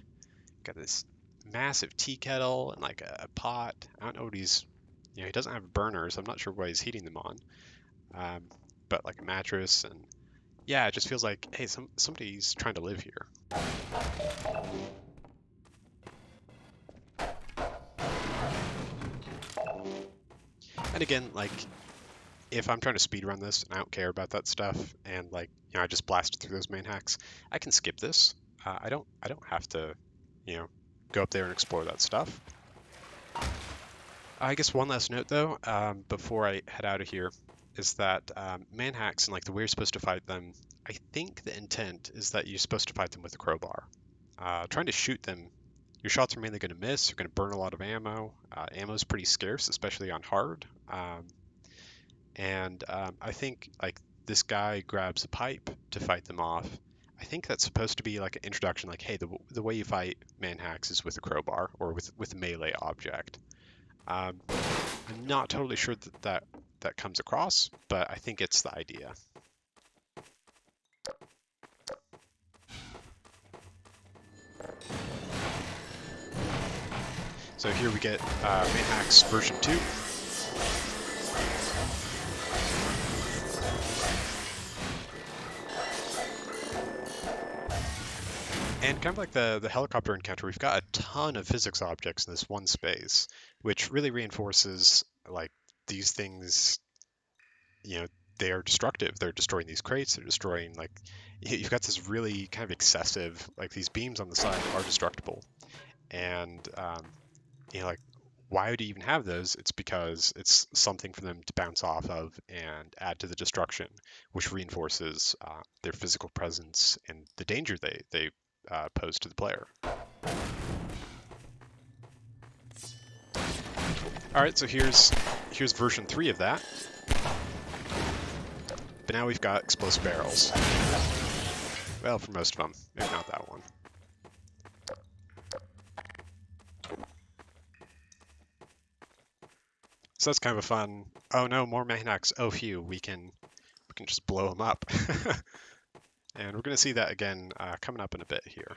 this massive tea kettle and like a pot. I don't know what he's, he doesn't have burners. I'm not sure what he's heating them on. But like a mattress and yeah, it just feels like, hey, somebody's trying to live here. And again, like if I'm trying to speedrun this and I don't care about that stuff and like I just blasted through those main hacks, I can skip this. I don't have to go up there and explore that stuff. I guess one last note though, before I head out of here, is that man hacks and like the way you're supposed to fight them, I think the intent is that you're supposed to fight them with a crowbar. Trying to shoot them, your shots are mainly going to miss. You're going to burn a lot of ammo. Ammo's pretty scarce, especially on hard. I think like this guy grabs a pipe to fight them off. I think that's supposed to be like an introduction, like, hey, the way you fight man hacks is with a crowbar or with a melee object. I'm not totally sure that comes across, but I think it's the idea. So here we get Man Hacks version 2. And kind of like the helicopter encounter, we've got a ton of physics objects in this one space, which really reinforces like these things, they are destructive. They're destroying these crates. They're destroying like, you've got this really kind of excessive, like these beams on the side are destructible. And, like, why would you even have those? It's because it's something for them to bounce off of and add to the destruction, which reinforces their physical presence and the danger they pose to the player. All right, so here's version 3 of that. But now we've got explosive barrels. Well, for most of them, maybe not that one. So that's kind of a fun. Oh no, more man hacks. Oh phew, we can just blow them up. And we're going to see that again coming up in a bit here.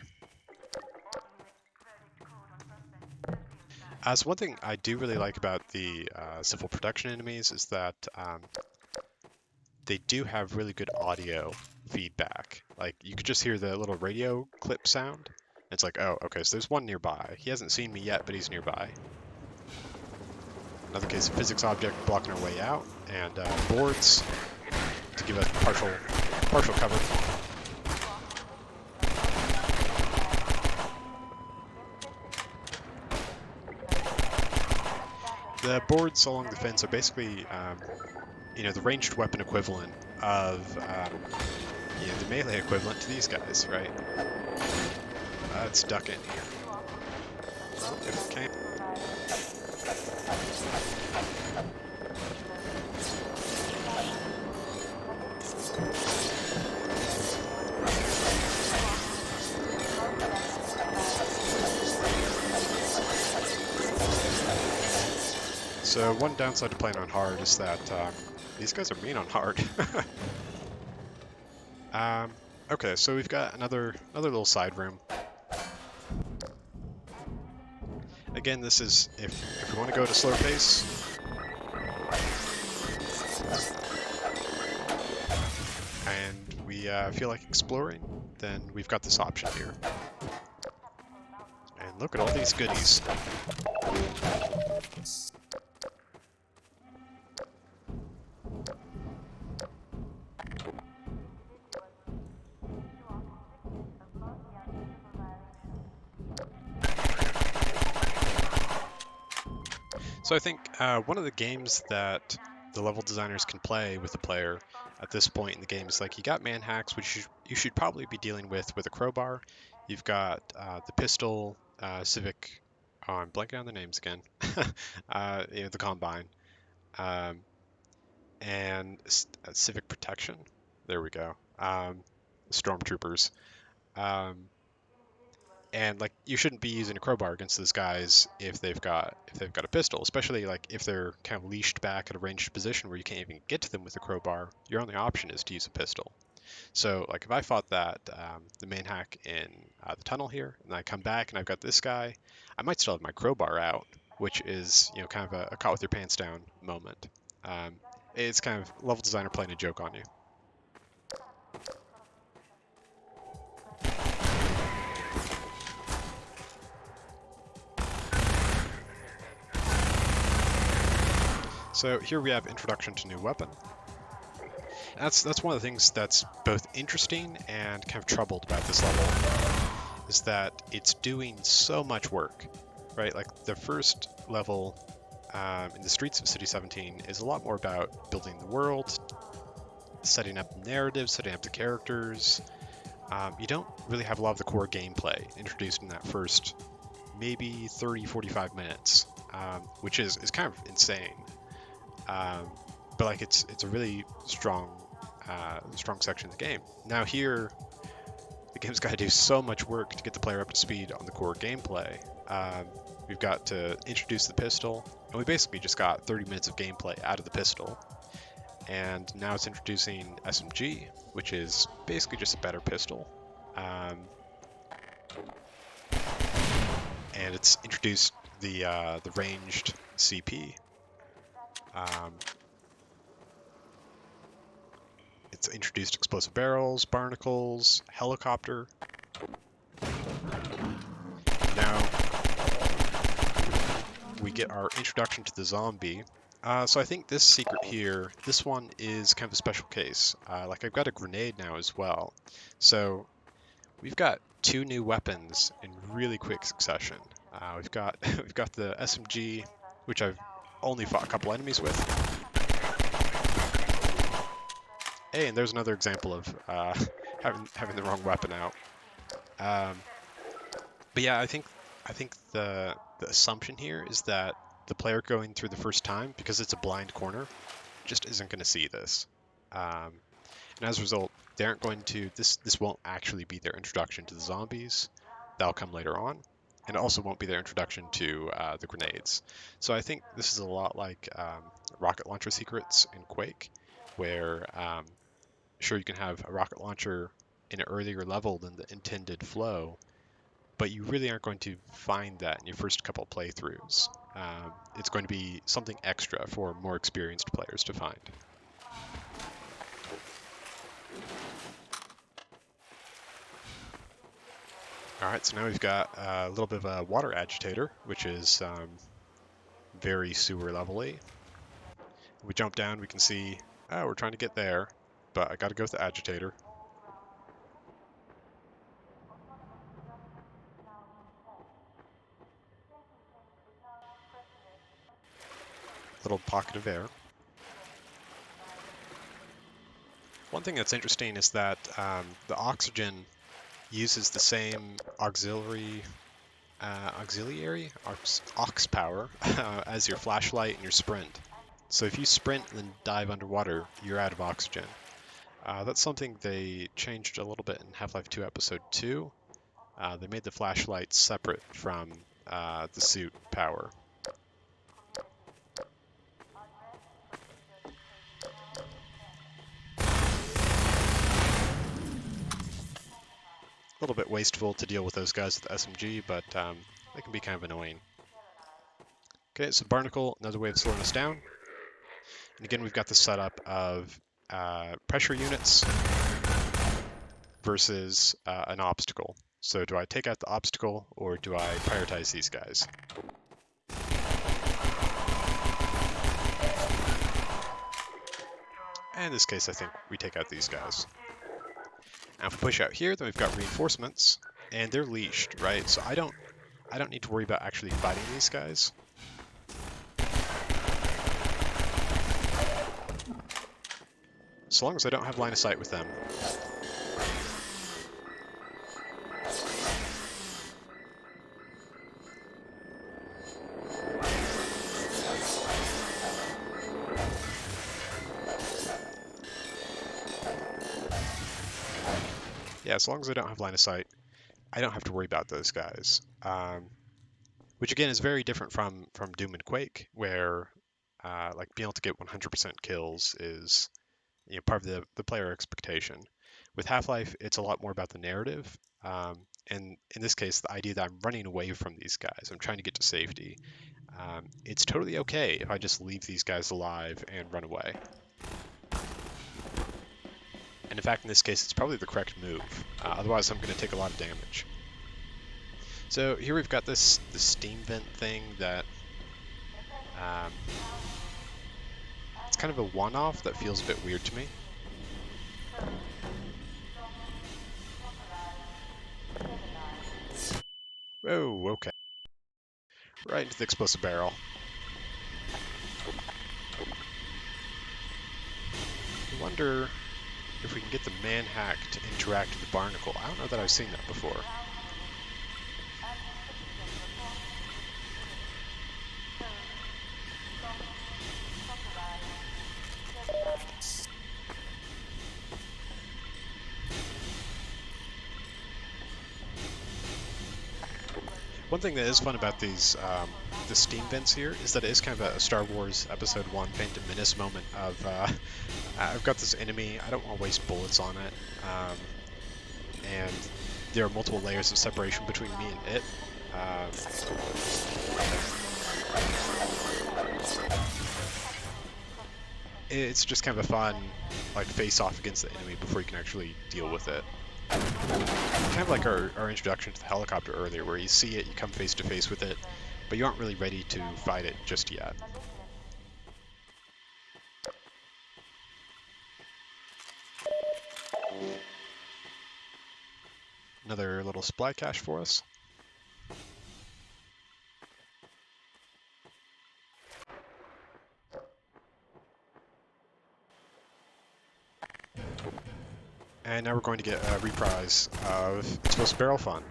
So one thing I do really like about the civil protection enemies is that they do have really good audio feedback. Like you could just hear the little radio clip sound. It's like, oh, okay, so there's one nearby. He hasn't seen me yet, but he's nearby. Another case of physics object blocking our way out, and boards to give us partial cover. The boards along the fence are basically, the ranged weapon equivalent of, the melee equivalent to these guys, right? Let's duck in here. If we can. So one downside to playing on hard is that these guys are mean on hard. Okay, so we've got another little side room. Again, this is if we want to go at a slower pace. and we feel like exploring, then we've got this option here. And look at all these goodies. So I think one of the games that the level designers can play with the player at this point in the game is like you got man hacks, which you should probably be dealing with a crowbar. You've got the pistol, civic. Oh, I'm blanking on the names again. The combine, um, and civic protection. There we go. Stormtroopers. Um, and like you shouldn't be using a crowbar against those guys if they've got a pistol, especially like if they're kind of leashed back at a ranged position where you can't even get to them with a crowbar. Your only option is to use a pistol. So like if I fought that the main hack in the tunnel here, and I come back and I've got this guy, I might still have my crowbar out, which is kind of a caught with your pants down moment. It's kind of level designer playing a joke on you. So here we have introduction to new weapon. That's one of the things that's both interesting and kind of troubled about this level, is that it's doing so much work, right? Like the first level in the streets of City 17 is a lot more about building the world, setting up narratives, setting up the characters. You don't really have a lot of the core gameplay introduced in that first maybe 30-45 minutes, which is kind of insane. But like it's a really strong section of the game. Now here, the game's got to do so much work to get the player up to speed on the core gameplay. We've got to introduce the pistol, and we basically just got 30 minutes of gameplay out of the pistol. And now it's introducing SMG, which is basically just a better pistol. And it's introduced the ranged CP. It's introduced explosive barrels, barnacles, helicopter. Now we get our introduction to the zombie. So I think this secret here, this one is kind of a special case. Like I've got a grenade now as well. So we've got two new weapons in really quick succession. We've got the SMG, which I've only fought a couple enemies with. Hey, and there's another example of having the wrong weapon out. But yeah, I think the assumption here is that the player going through the first time, because it's a blind corner, just isn't going to see this. And as a result, they aren't going to. This won't actually be their introduction to the zombies. That'll come later on, and it also won't be their introduction to the grenades. So I think this is a lot like rocket launcher secrets in Quake, where sure you can have a rocket launcher in an earlier level than the intended flow, but you really aren't going to find that in your first couple of playthroughs. It's going to be something extra for more experienced players to find. Alright, so now we've got a little bit of a water agitator, which is very sewer level-y. We jump down, we can see, oh, we're trying to get there, but I gotta go with the agitator. Little pocket of air. One thing that's interesting is that the oxygen uses the same auxiliary aux power as your flashlight and your sprint. So if you sprint and then dive underwater, you're out of oxygen. That's something they changed a little bit in Half-Life 2 Episode 2. They made the flashlight separate from the suit power. A little bit wasteful to deal with those guys with the SMG, but they can be kind of annoying. Okay, so Barnacle, another way of slowing us down. And again, we've got the setup of pressure units versus an obstacle. So do I take out the obstacle or do I prioritize these guys? And in this case, I think we take out these guys. Now if we push out here, then we've got reinforcements, and they're leashed, right? So I don't need to worry about actually fighting these guys. So long as I don't have line of sight with them. Yeah, as long as I don't have line of sight, I don't have to worry about those guys. Which again is very different from Doom and Quake, where like being able to get 100% kills is part of the player expectation. With Half-Life, it's a lot more about the narrative, and in this case, the idea that I'm running away from these guys, I'm trying to get to safety. It's totally okay if I just leave these guys alive and run away. And in fact, in this case, it's probably the correct move. Otherwise, I'm going to take a lot of damage. So here we've got this steam vent thing that it's kind of a one-off that feels a bit weird to me. Oh, okay. Right into the explosive barrel. I wonder if we can get the manhack to interact with the barnacle. I don't know that I've seen that before. One thing that is fun about these the steam vents here is that it is kind of a Star Wars Episode 1 Phantom Menace moment of I've got this enemy, I don't want to waste bullets on it, and there are multiple layers of separation between me and it. It's just kind of a fun like face-off against the enemy before you can actually deal with it. Kind of like our introduction to the helicopter earlier, where you see it, you come face to face with it, but you aren't really ready to fight it just yet. Another little supply cache for us. And now we're going to get a reprise of Explosive Barrel fun.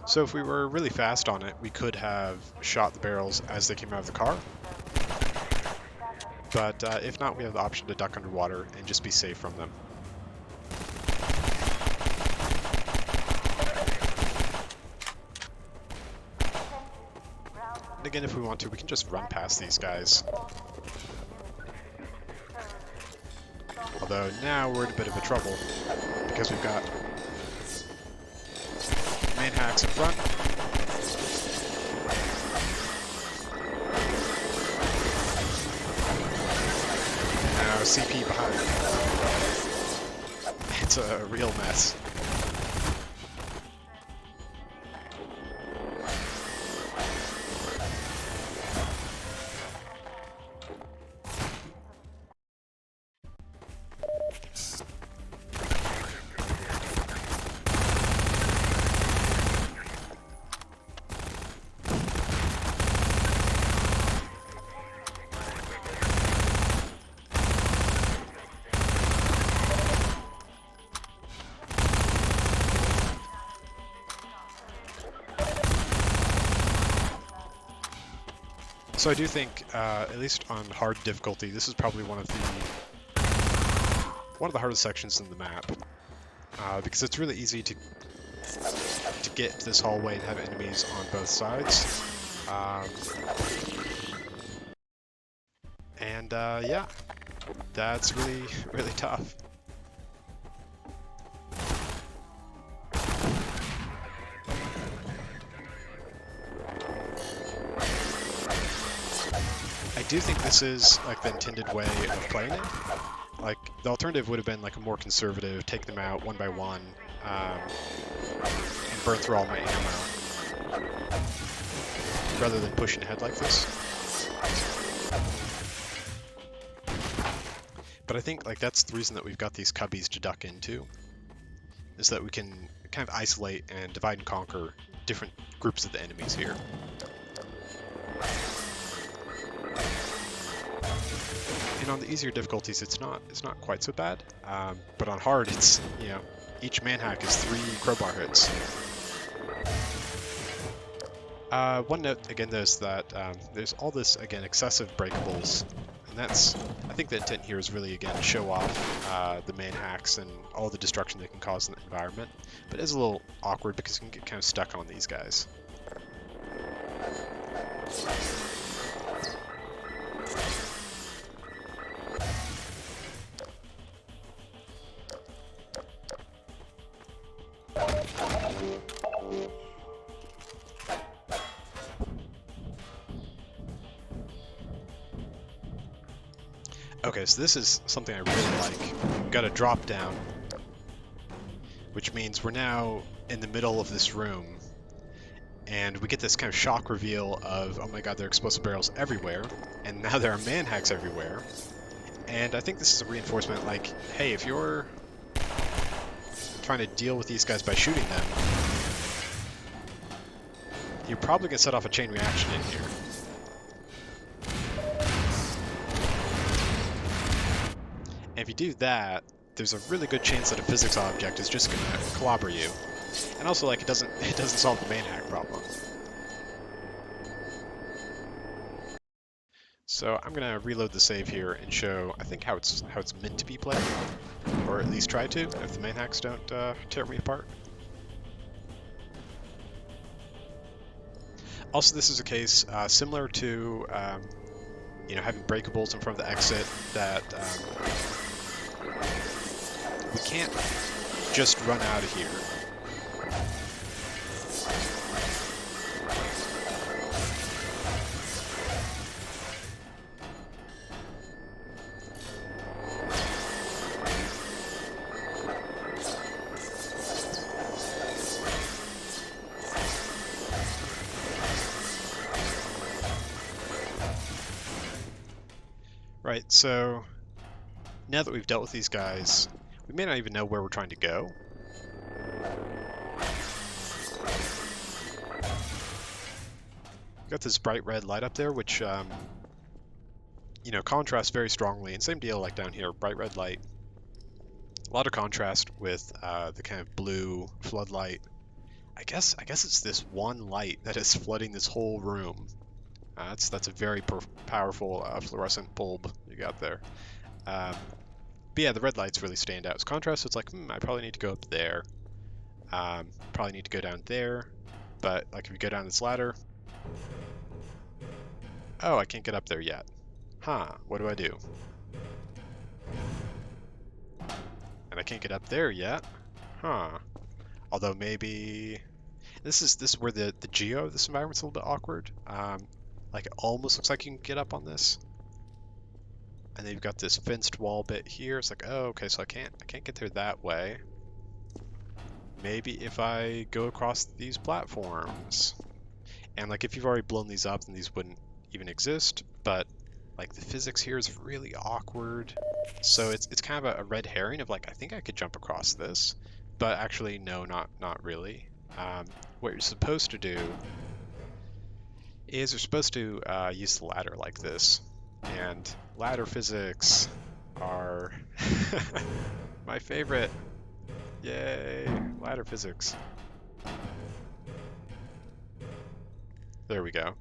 So if we were really fast on it, we could have shot the barrels as they came out of the car. But if not, we have the option to duck underwater and just be safe from them. And again, if we want to, we can just run past these guys. Although now we're in a bit of a trouble because we've got main hacks in front. And now CP behind. It's a real mess. So I do think, at least on hard difficulty, this is probably one of the hardest sections in the map, because it's really easy to get into this hallway and have enemies on both sides. Yeah, that's really, really tough. I do think this is like the intended way of playing it. Like the alternative would have been like a more conservative, take them out one by one, and burn through all my ammo, rather than pushing ahead like this. But I think like that's the reason that we've got these cubbies to duck into, is that we can kind of isolate and divide and conquer different groups of the enemies here. And on the easier difficulties, it's not quite so bad. But on hard, it's, you know, each manhack is 3 crowbar hits. One note again, though, is that there's all this again excessive breakables, and that's, I think the intent here is really again show off the manhacks and all the destruction they can cause in the environment. But it is a little awkward because you can get kind of stuck on these guys. Okay, so this is something I really like. We've got a drop down, which means we're now in the middle of this room, and we get this kind of shock reveal of, oh my god, there are explosive barrels everywhere, and now there are manhacks everywhere. And I think this is a reinforcement, like, hey, if you're trying to deal with these guys by shooting them, you're probably going to set off a chain reaction in here. And if you do that, there's a really good chance that a physics object is just going to clobber you. And also, like, it doesn't solve the manhack problem. So I'm going to reload the save here and show, I think, how it's meant to be played, or at least try to, if the manhacks don't tear me apart. Also, this is a case similar to, you know, having breakables in front of the exit that we can't just run out of here. Right, so now that we've dealt with these guys, we may not even know where we're trying to go. Got this bright red light up there, which, you know, contrasts very strongly. And same deal like down here, bright red light. A lot of contrast with the kind of blue floodlight. I guess it's this one light that is flooding this whole room. That's a very powerful fluorescent bulb you got there. But yeah, the red lights really stand out as contrast. So it's like, I probably need to go up there. Probably need to go down there. But like if you go down this ladder, oh, I can't get up there yet. Huh? What do I do? And I can't get up there yet. Huh? Although maybe this is where the geo of this environment's a little bit awkward. Like it almost looks like you can get up on this. And then you've got this fenced wall bit here. It's like, oh, okay, so I can't get there that way. Maybe if I go across these platforms. And like if you've already blown these up, then these wouldn't even exist. But like the physics here is really awkward. So it's kind of a red herring of like, I think I could jump across this. But actually, no, not really. What you're supposed to do is you're supposed to use the ladder like this. And ladder physics are my favorite. Yay, ladder physics. There we go.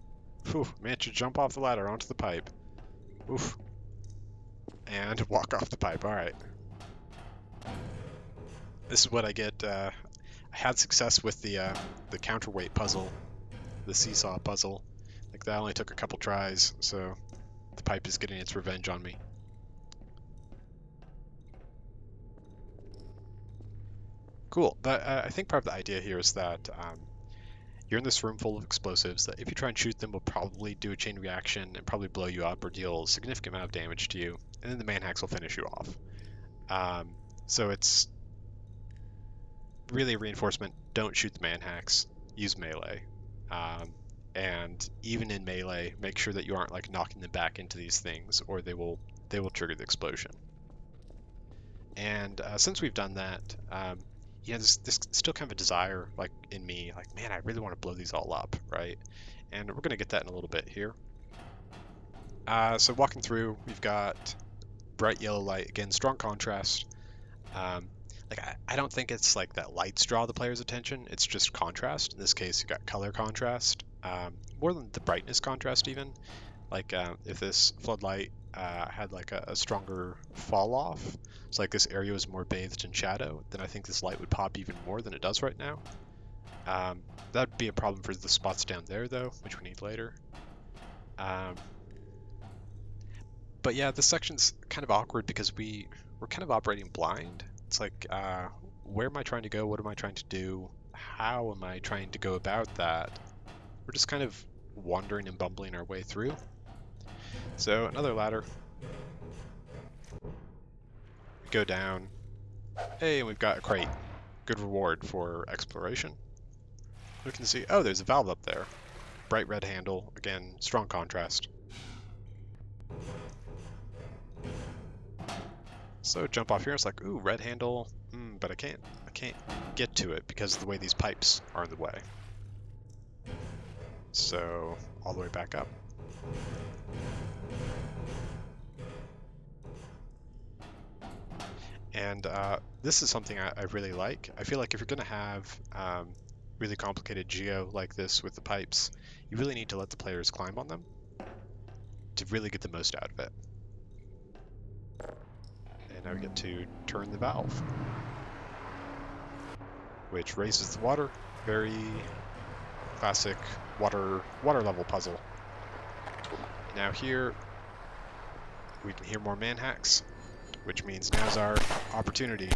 Whew, managed to jump off the ladder onto the pipe. Oof. And walk off the pipe, alright. This is what I get. I had success with the counterweight puzzle, the seesaw puzzle. Like that only took a couple tries, so the pipe is getting its revenge on me. Cool, but I think part of the idea here is that You're in this room full of explosives that if you try and shoot them will probably do a chain reaction and probably blow you up or deal a significant amount of damage to you, and then the manhacks will finish you off. So it's really a reinforcement. Don't shoot the manhacks. Use melee. And even in melee, make sure that you aren't like knocking them back into these things, or they will trigger the explosion. And since we've done that, this still kind of a desire, like in me, like man, I really want to blow these all up, right? And we're gonna get that in a little bit here. So walking through, we've got bright yellow light again, strong contrast. Like I don't think it's like that lights draw the player's attention. It's just contrast. In this case, you got color contrast, more than the brightness contrast even. Like if this floodlight had like a stronger fall off, so like this area was more bathed in shadow, then I think this light would pop even more than it does right now. That'd be a problem for the spots down there though, which we need later. But yeah, this section's kind of awkward because we're kind of operating blind. It's like, where am I trying to go? What am I trying to do? How am I trying to go about that? We're just kind of wandering and bumbling our way through. So another ladder. We go down. Hey, and we've got a crate. Good reward for exploration. We can see, oh, there's a valve up there. Bright red handle. Again, strong contrast. So jump off here. It's like, ooh, red handle. But I can't get to it because of the way these pipes are in the way. So all the way back up. And this is something I really like. I feel like if you're going to have really complicated geo like this with the pipes, you really need to let the players climb on them to really get the most out of it. And now we get to turn the valve, which raises the water. Very classic water level puzzle. Now here we can hear more manhacks, which means now's our opportunity.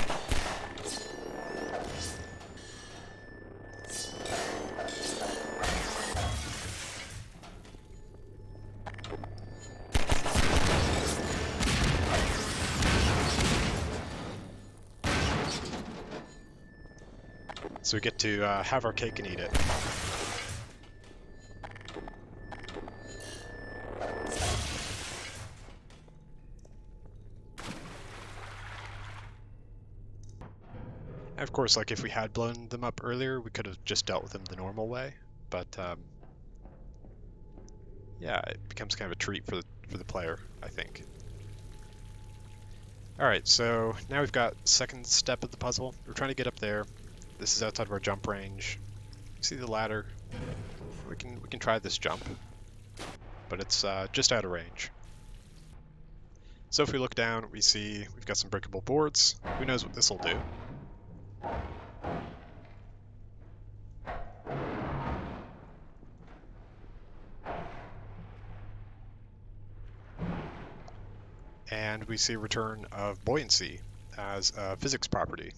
So we get to have our cake and eat it. And of course, like if we had blown them up earlier, we could have just dealt with them the normal way. But yeah, it becomes kind of a treat for the player, I think. All right, so now we've got second step of the puzzle. We're trying to get up there. This is outside of our jump range. See the ladder? We can try this jump, but it's just out of range. So if we look down, we see we've got some breakable boards. Who knows what this will do? And we see a return of buoyancy as a physics property.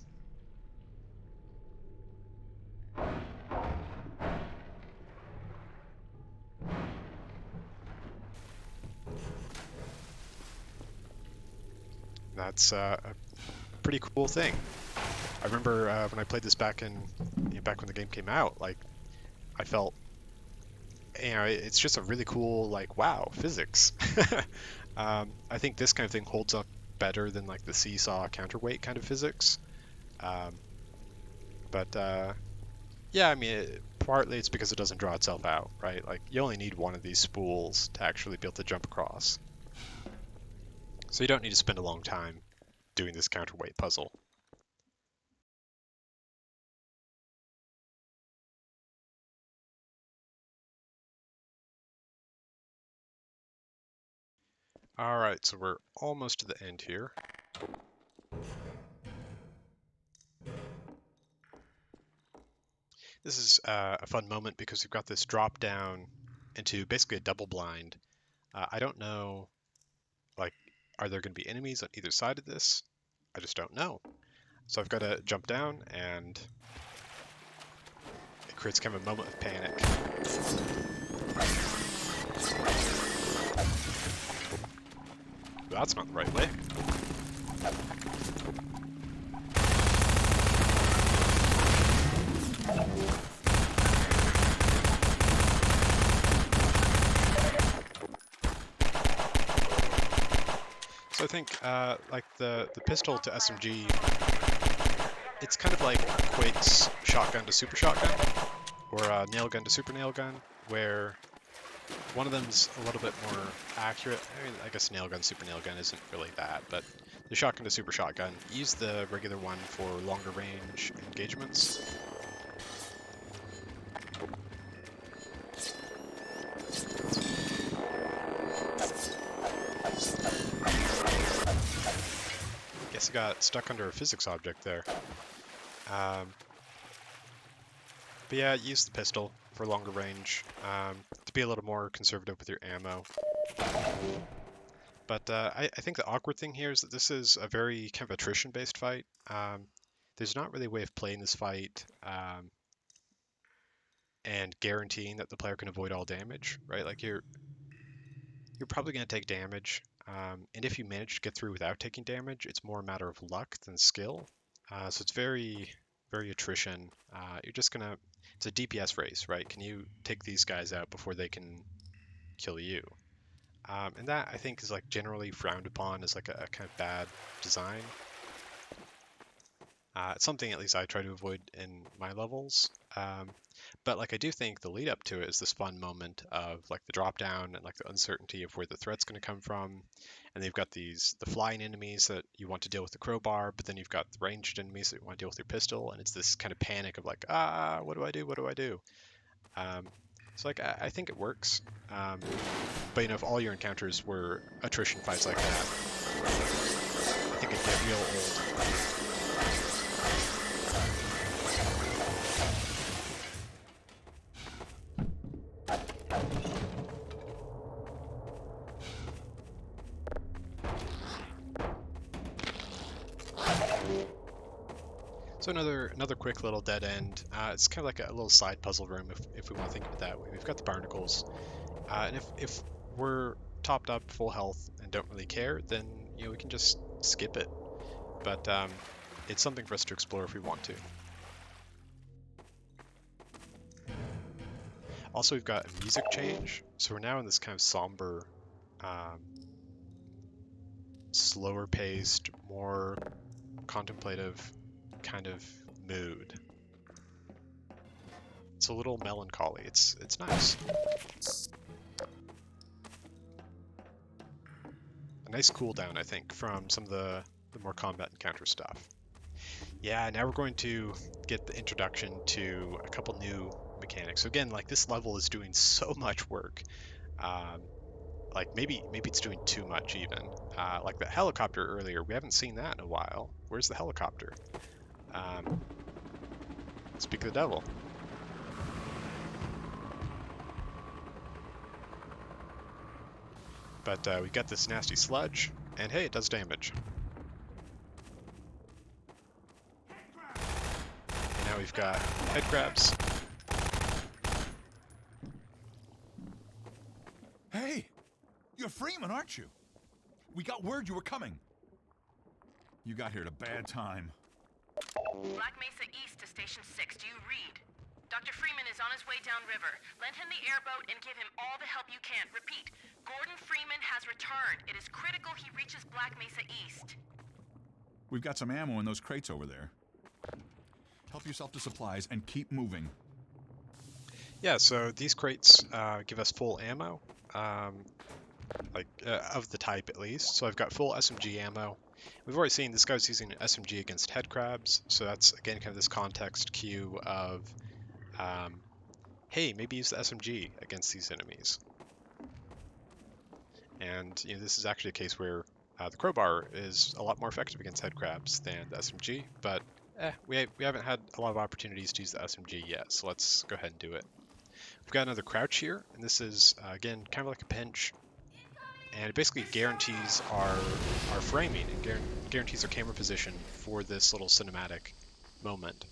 That's a pretty cool thing. I remember when I played this back when the game came out, like I felt, it's just a really cool, like, wow, physics. I think this kind of thing holds up better than like the seesaw counterweight kind of physics. But yeah, I mean, partly it's because it doesn't draw itself out, right? Like you only need one of these spools to actually be able to jump across. So you don't need to spend a long time doing this counterweight puzzle. All right, so we're almost to the end here. This is a fun moment because we've got this drop down into basically a double blind. I don't know, like, are there going to be enemies on either side of this? I just don't know. So I've got to jump down and creates kind of a moment of panic. That's not the right way. So I think like the pistol to SMG, it's kind of like Quake's shotgun to super shotgun, or nail gun to super nail gun, where one of them's a little bit more accurate. I mean, I guess nail gun, super nail gun isn't really that, but the shotgun to super shotgun, use the regular one for longer range engagements. Guess I got stuck under a physics object there. But yeah, use the pistol for longer range, to be a little more conservative with your ammo. But I think the awkward thing here is that this is a very kind of attrition-based fight. There's not really a way of playing this fight and guaranteeing that the player can avoid all damage, right? Like you're probably going to take damage, and if you manage to get through without taking damage, it's more a matter of luck than skill. So it's very, very attrition. You're just gonna, it's a DPS race, right? Can you take these guys out before they can kill you? And that I think is like generally frowned upon as like a kind of bad design. It's something at least I try to avoid in my levels. But like I do think the lead up to it is this fun moment of like the drop down and like the uncertainty of where the threat's going to come from. And they've got the flying enemies that you want to deal with the crowbar, but then you've got the ranged enemies that you want to deal with your pistol, and it's this kind of panic of like, what do I do? What do I do? So like I think it works. But you know, if all your encounters were attrition fights like that, I think it'd get real old. So another quick little dead end. It's kind of like a little side puzzle room if we want to think of it that way. We've got the barnacles, and if we're topped up, full health, and don't really care, then you know we can just skip it. But it's something for us to explore if we want to. Also, we've got a music change, so we're now in this kind of somber, slower paced, more contemplative kind of mood. It's a little melancholy. It's nice. A nice cooldown, I think, from some of the more combat encounter stuff. Yeah, now we're going to get the introduction to a couple new mechanics. So again, like this level is doing so much work. Like maybe it's doing too much even. Like that helicopter earlier, we haven't seen that in a while. Where's the helicopter? Speak of the devil. But we got this nasty sludge, and hey, it does damage. And now we've got head crabs. Hey! You're Freeman, aren't you? We got word you were coming. You got here at a bad time. Black Mesa East to Station 6. Do you read? Dr. Freeman is on his way downriver. Lend him the airboat and give him all the help you can. Repeat, Gordon Freeman has returned. It is critical he reaches Black Mesa East. We've got some ammo in those crates over there. Help yourself to supplies and keep moving. Yeah, so these crates give us full ammo, of the type at least. So I've got full SMG ammo. We've already seen this guy's using an SMG against head crabs, so that's again kind of this context cue of, hey, maybe use the SMG against these enemies. And you know, this is actually a case where the crowbar is a lot more effective against head crabs than the SMG, but we haven't had a lot of opportunities to use the SMG yet, so let's go ahead and do it. We've got another crouch here, and this is, again, kind of like a pinch, and it basically guarantees our framing and guarantees our camera position for this little cinematic moment.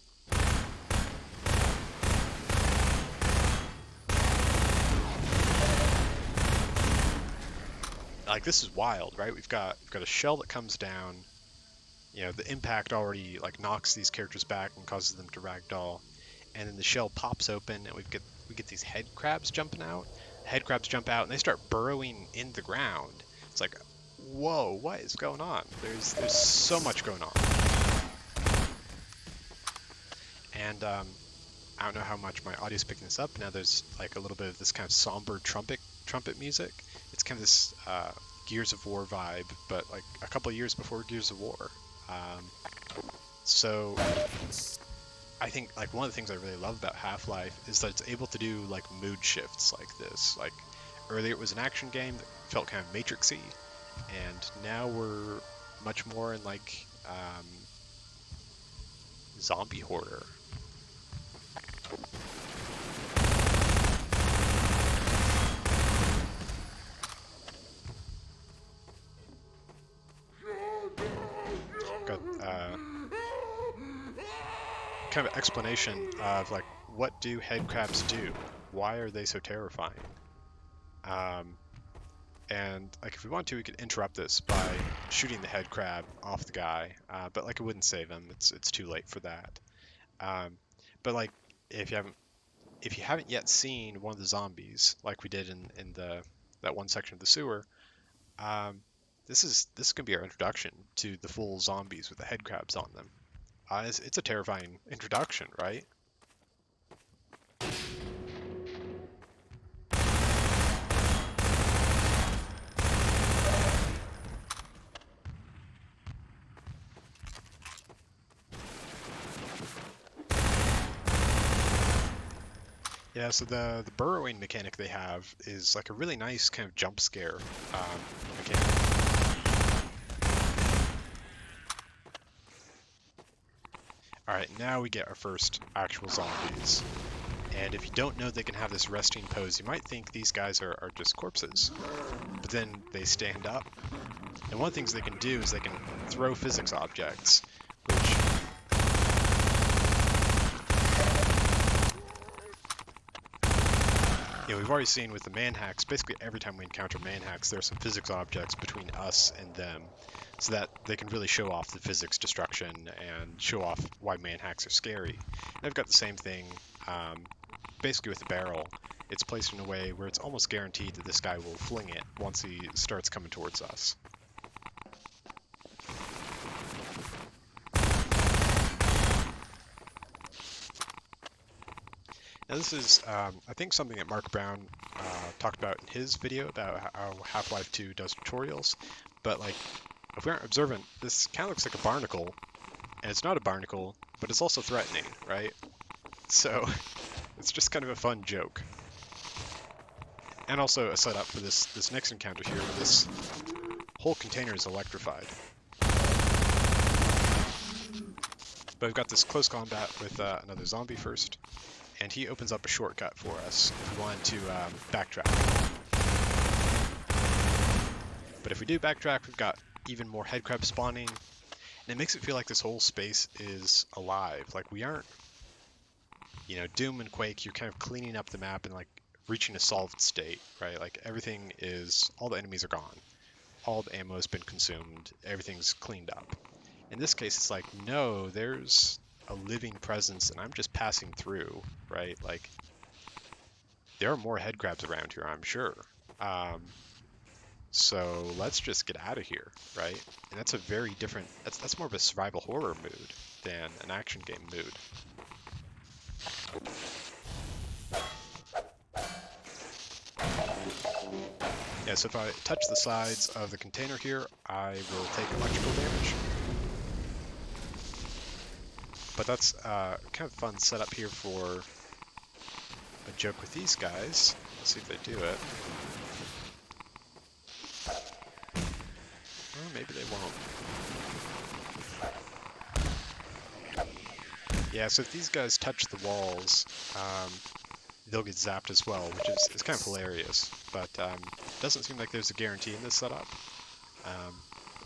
like this is wild, right? We've got a shell that comes down. You know, the impact already like knocks these characters back and causes them to ragdoll, and then the shell pops open, and we get these head crabs jumping out. Head crabs jump out, and they start burrowing in the ground. It's like, whoa, what is going on? There's so much going on, and I don't know how much my audio's picking this up. Now there's like a little bit of this kind of somber trumpet music. It's kind of this Gears of War vibe, but like a couple of years before Gears of War. Um, so I think like one of the things I really love about Half-Life is that it's able to do like mood shifts like this. Like earlier it was an action game that felt kind of Matrixy, and now we're much more in like zombie horror. Got kind of explanation of like what do head crabs do? Why are they so terrifying? Um, and like if we want to, we could interrupt this by shooting the head crab off the guy, but like it wouldn't save him. It's too late for that. Um, but like if you haven't yet seen one of the zombies, like we did in the that one section of the sewer, um, this is gonna be our introduction to the full zombies with the head crabs on them. It's a terrifying introduction, right? Yeah, so the burrowing mechanic they have is like a really nice kind of jump scare mechanic. Alright, now we get our first actual zombies. And if you don't know they can have this resting pose, you might think these guys are just corpses. But then they stand up. And one of the things they can do is they can throw physics objects, which we've already seen with the manhacks. Basically every time we encounter manhacks, there are some physics objects between us and them, so that they can really show off the physics destruction and show off why manhacks are scary. And I've got the same thing basically with the barrel. It's placed in a way where it's almost guaranteed that this guy will fling it once he starts coming towards us. Now this is, I think, something that Mark Brown talked about in his video about how Half-Life 2 does tutorials. But like, if we aren't observant, this kind of looks like a barnacle, and it's not a barnacle, but it's also threatening, right? So it's just kind of a fun joke. And also a setup for this next encounter here, where this whole container is electrified. But we've got this close combat with another zombie first, and he opens up a shortcut for us if we wanted to backtrack. But if we do backtrack, we've got even more head crabs spawning, and it makes it feel like this whole space is alive. Like we aren't, Doom and Quake, you're kind of cleaning up the map and like reaching a solved state, right? Like all the enemies are gone. All the ammo has been consumed. Everything's cleaned up. In this case, it's like, no, there's a living presence and I'm just passing through, right? Like there are more head crabs around here, I'm sure. So let's just get out of here, right? And that's a very different, that's more of a survival horror mood than an action game mood. Yeah, so if I touch the sides of the container here, I will take electrical damage. But that's kind of fun setup here for a joke with these guys. Let's see if they do it. Or maybe they won't. Yeah, so if these guys touch the walls, they'll get zapped as well, which is kind of hilarious. But it doesn't seem like there's a guarantee in this setup.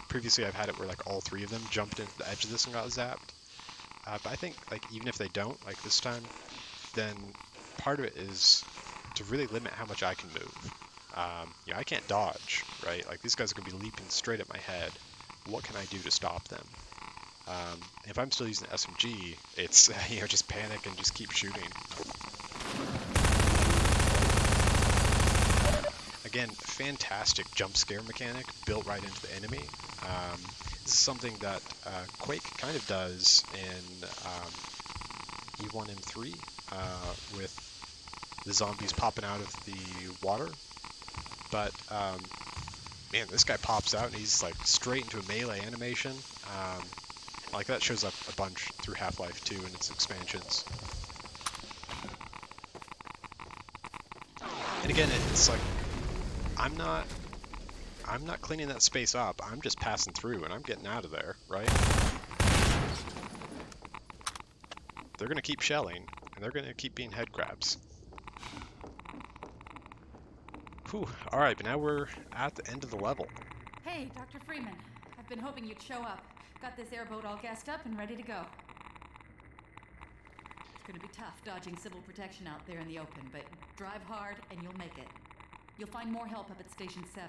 Previously I've had it where like all three of them jumped into the edge of this and got zapped. But I think like even if they don't, like this time, then part of it is to really limit how much I can move. I can't dodge, right? Like these guys are gonna be leaping straight at my head. What can I do to stop them? If I'm still using the SMG, it's just panic and just keep shooting. Again, fantastic jump scare mechanic built right into the enemy. This is something that Quake kind of does in E1 and 3 with the zombies popping out of the water. But man, this guy pops out and he's like straight into a melee animation. Like that shows up a bunch through Half-Life 2 and its expansions. And again, it's like I'm not cleaning that space up. I'm just passing through and I'm getting out of there, right? They're gonna keep shelling and they're gonna keep being head grabs. Whew, alright, but now we're at the end of the level. Hey, Dr. Freeman. I've been hoping you'd show up. Got this airboat all gassed up and ready to go. It's gonna be tough dodging civil protection out there in the open, but drive hard and you'll make it. You'll find more help up at Station 7.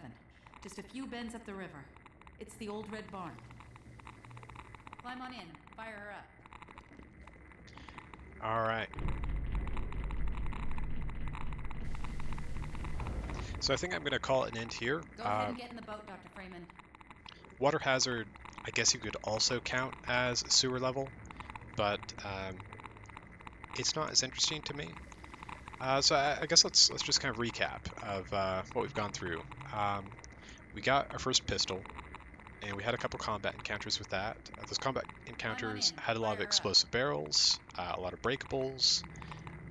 Just a few bends up the river. It's the old red barn. Climb on in. Fire her up. Alright. So I think I'm going to call it an end here. Go ahead and get in the boat, Dr. Freeman. Water hazard, I guess you could also count as a sewer level, but it's not as interesting to me. So I guess let's just kind of recap of what we've gone through. We got our first pistol, and we had a couple combat encounters with that. Those combat encounters had a lot of explosive barrels, a lot of breakables,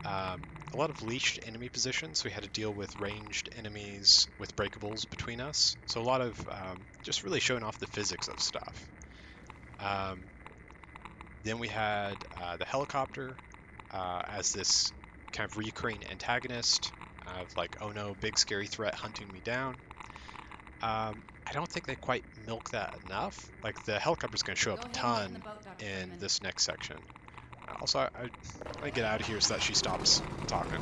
a lot of leashed enemy positions. We had to deal with ranged enemies with breakables between us. So a lot of just really showing off the physics of stuff. Then we had the helicopter as this kind of recurring antagonist of like, oh no, big scary threat hunting me down. I don't think they quite milk that enough. Like the helicopter's going to show up a ton in this next section. Also, I get out of here so that she stops talking.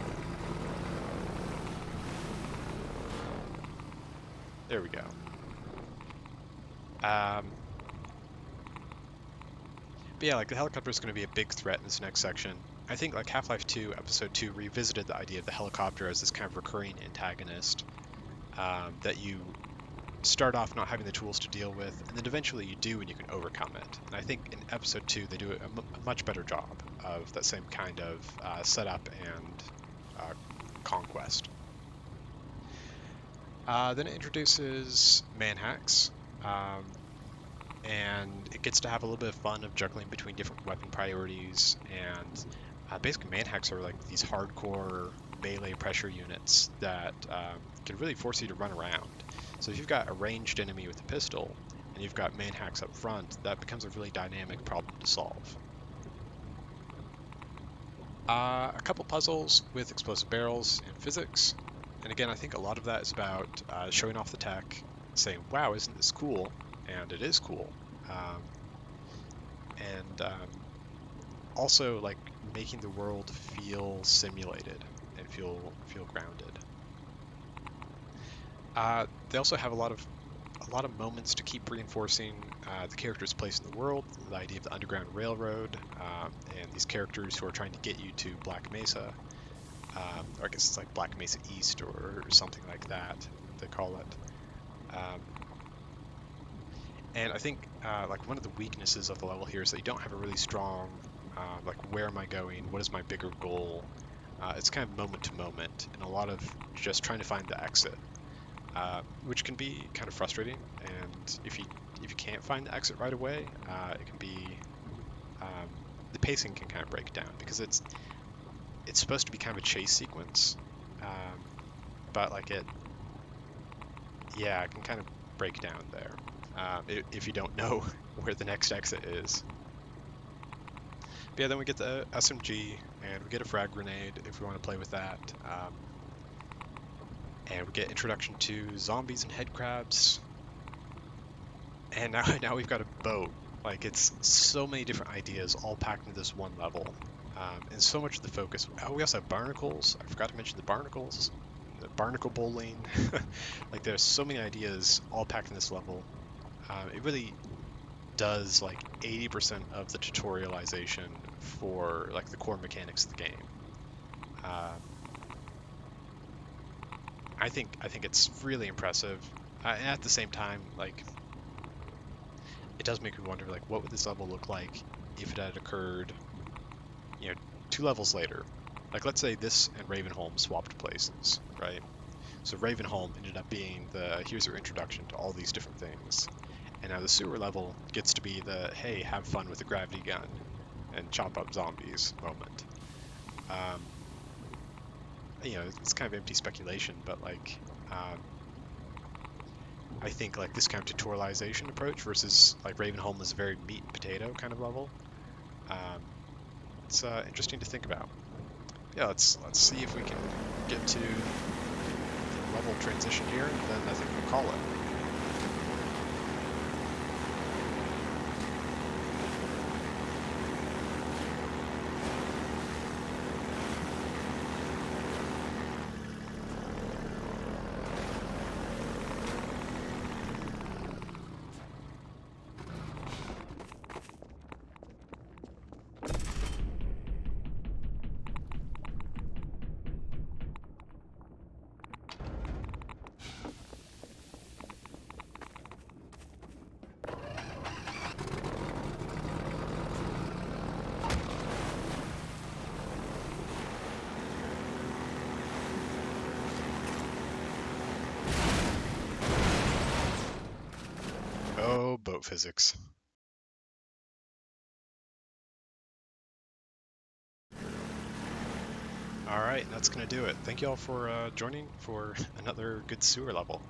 There we go. But yeah, like the helicopter is going to be a big threat in this next section. I think like Half-Life 2 Episode 2 revisited the idea of the helicopter as this kind of recurring antagonist that you start off not having the tools to deal with, and then eventually you do and you can overcome it. And I think in Episode 2 they do a much better job of that same kind of setup and conquest. Then it introduces manhacks, and it gets to have a little bit of fun of juggling between different weapon priorities, and basically manhacks are like these hardcore melee pressure units that can really force you to run around. So if you've got a ranged enemy with a pistol, and you've got manhacks up front, that becomes a really dynamic problem to solve. A couple puzzles with explosive barrels and physics, and again I think a lot of that is about showing off the tech, saying wow, isn't this cool? And it is cool. Also like making the world feel simulated and feel grounded. They also have a lot of moments to keep reinforcing the character's place in the world, the idea of the Underground Railroad, and these characters who are trying to get you to Black Mesa, or I guess it's like Black Mesa East or something like that they call it. And I think like one of the weaknesses of the level here is that you don't have a really strong like where am I going, what is my bigger goal. It's kind of moment to moment, and a lot of just trying to find the exit. Which can be kind of frustrating, and if you can't find the exit right away, it can be the pacing can kind of break down because it's supposed to be kind of a chase sequence, but like it can kind of break down there if you don't know where the next exit is. But yeah, then we get the SMG and we get a frag grenade if we want to play with that. And we get introduction to zombies and head crabs. And now we've got a boat. Like, it's so many different ideas all packed into this one level. And so much of the focus. Oh, we also have barnacles. I forgot to mention the barnacles. barnacle bowling. Like there's so many ideas all packed in this level. It really does like 80% of the tutorialization for like the core mechanics of the game. I think it's really impressive. And at the same time, like it does make me wonder, like, what would this level look like if it had occurred, 2 levels later? Like, let's say this and Ravenholm swapped places, right? So Ravenholm ended up being the here's your introduction to all these different things, and now the sewer level gets to be the hey, have fun with the gravity gun and chop up zombies moment. Um, it's kind of empty speculation, but like, I think like this kind of tutorialization approach versus like Ravenholm is a very meat and potato kind of level. Um, it's interesting to think about. Yeah, let's see if we can get to the level transition here, and then I think we'll call it. Oh, boat physics. All right, that's going to do it. Thank you all for joining for another good sewer level.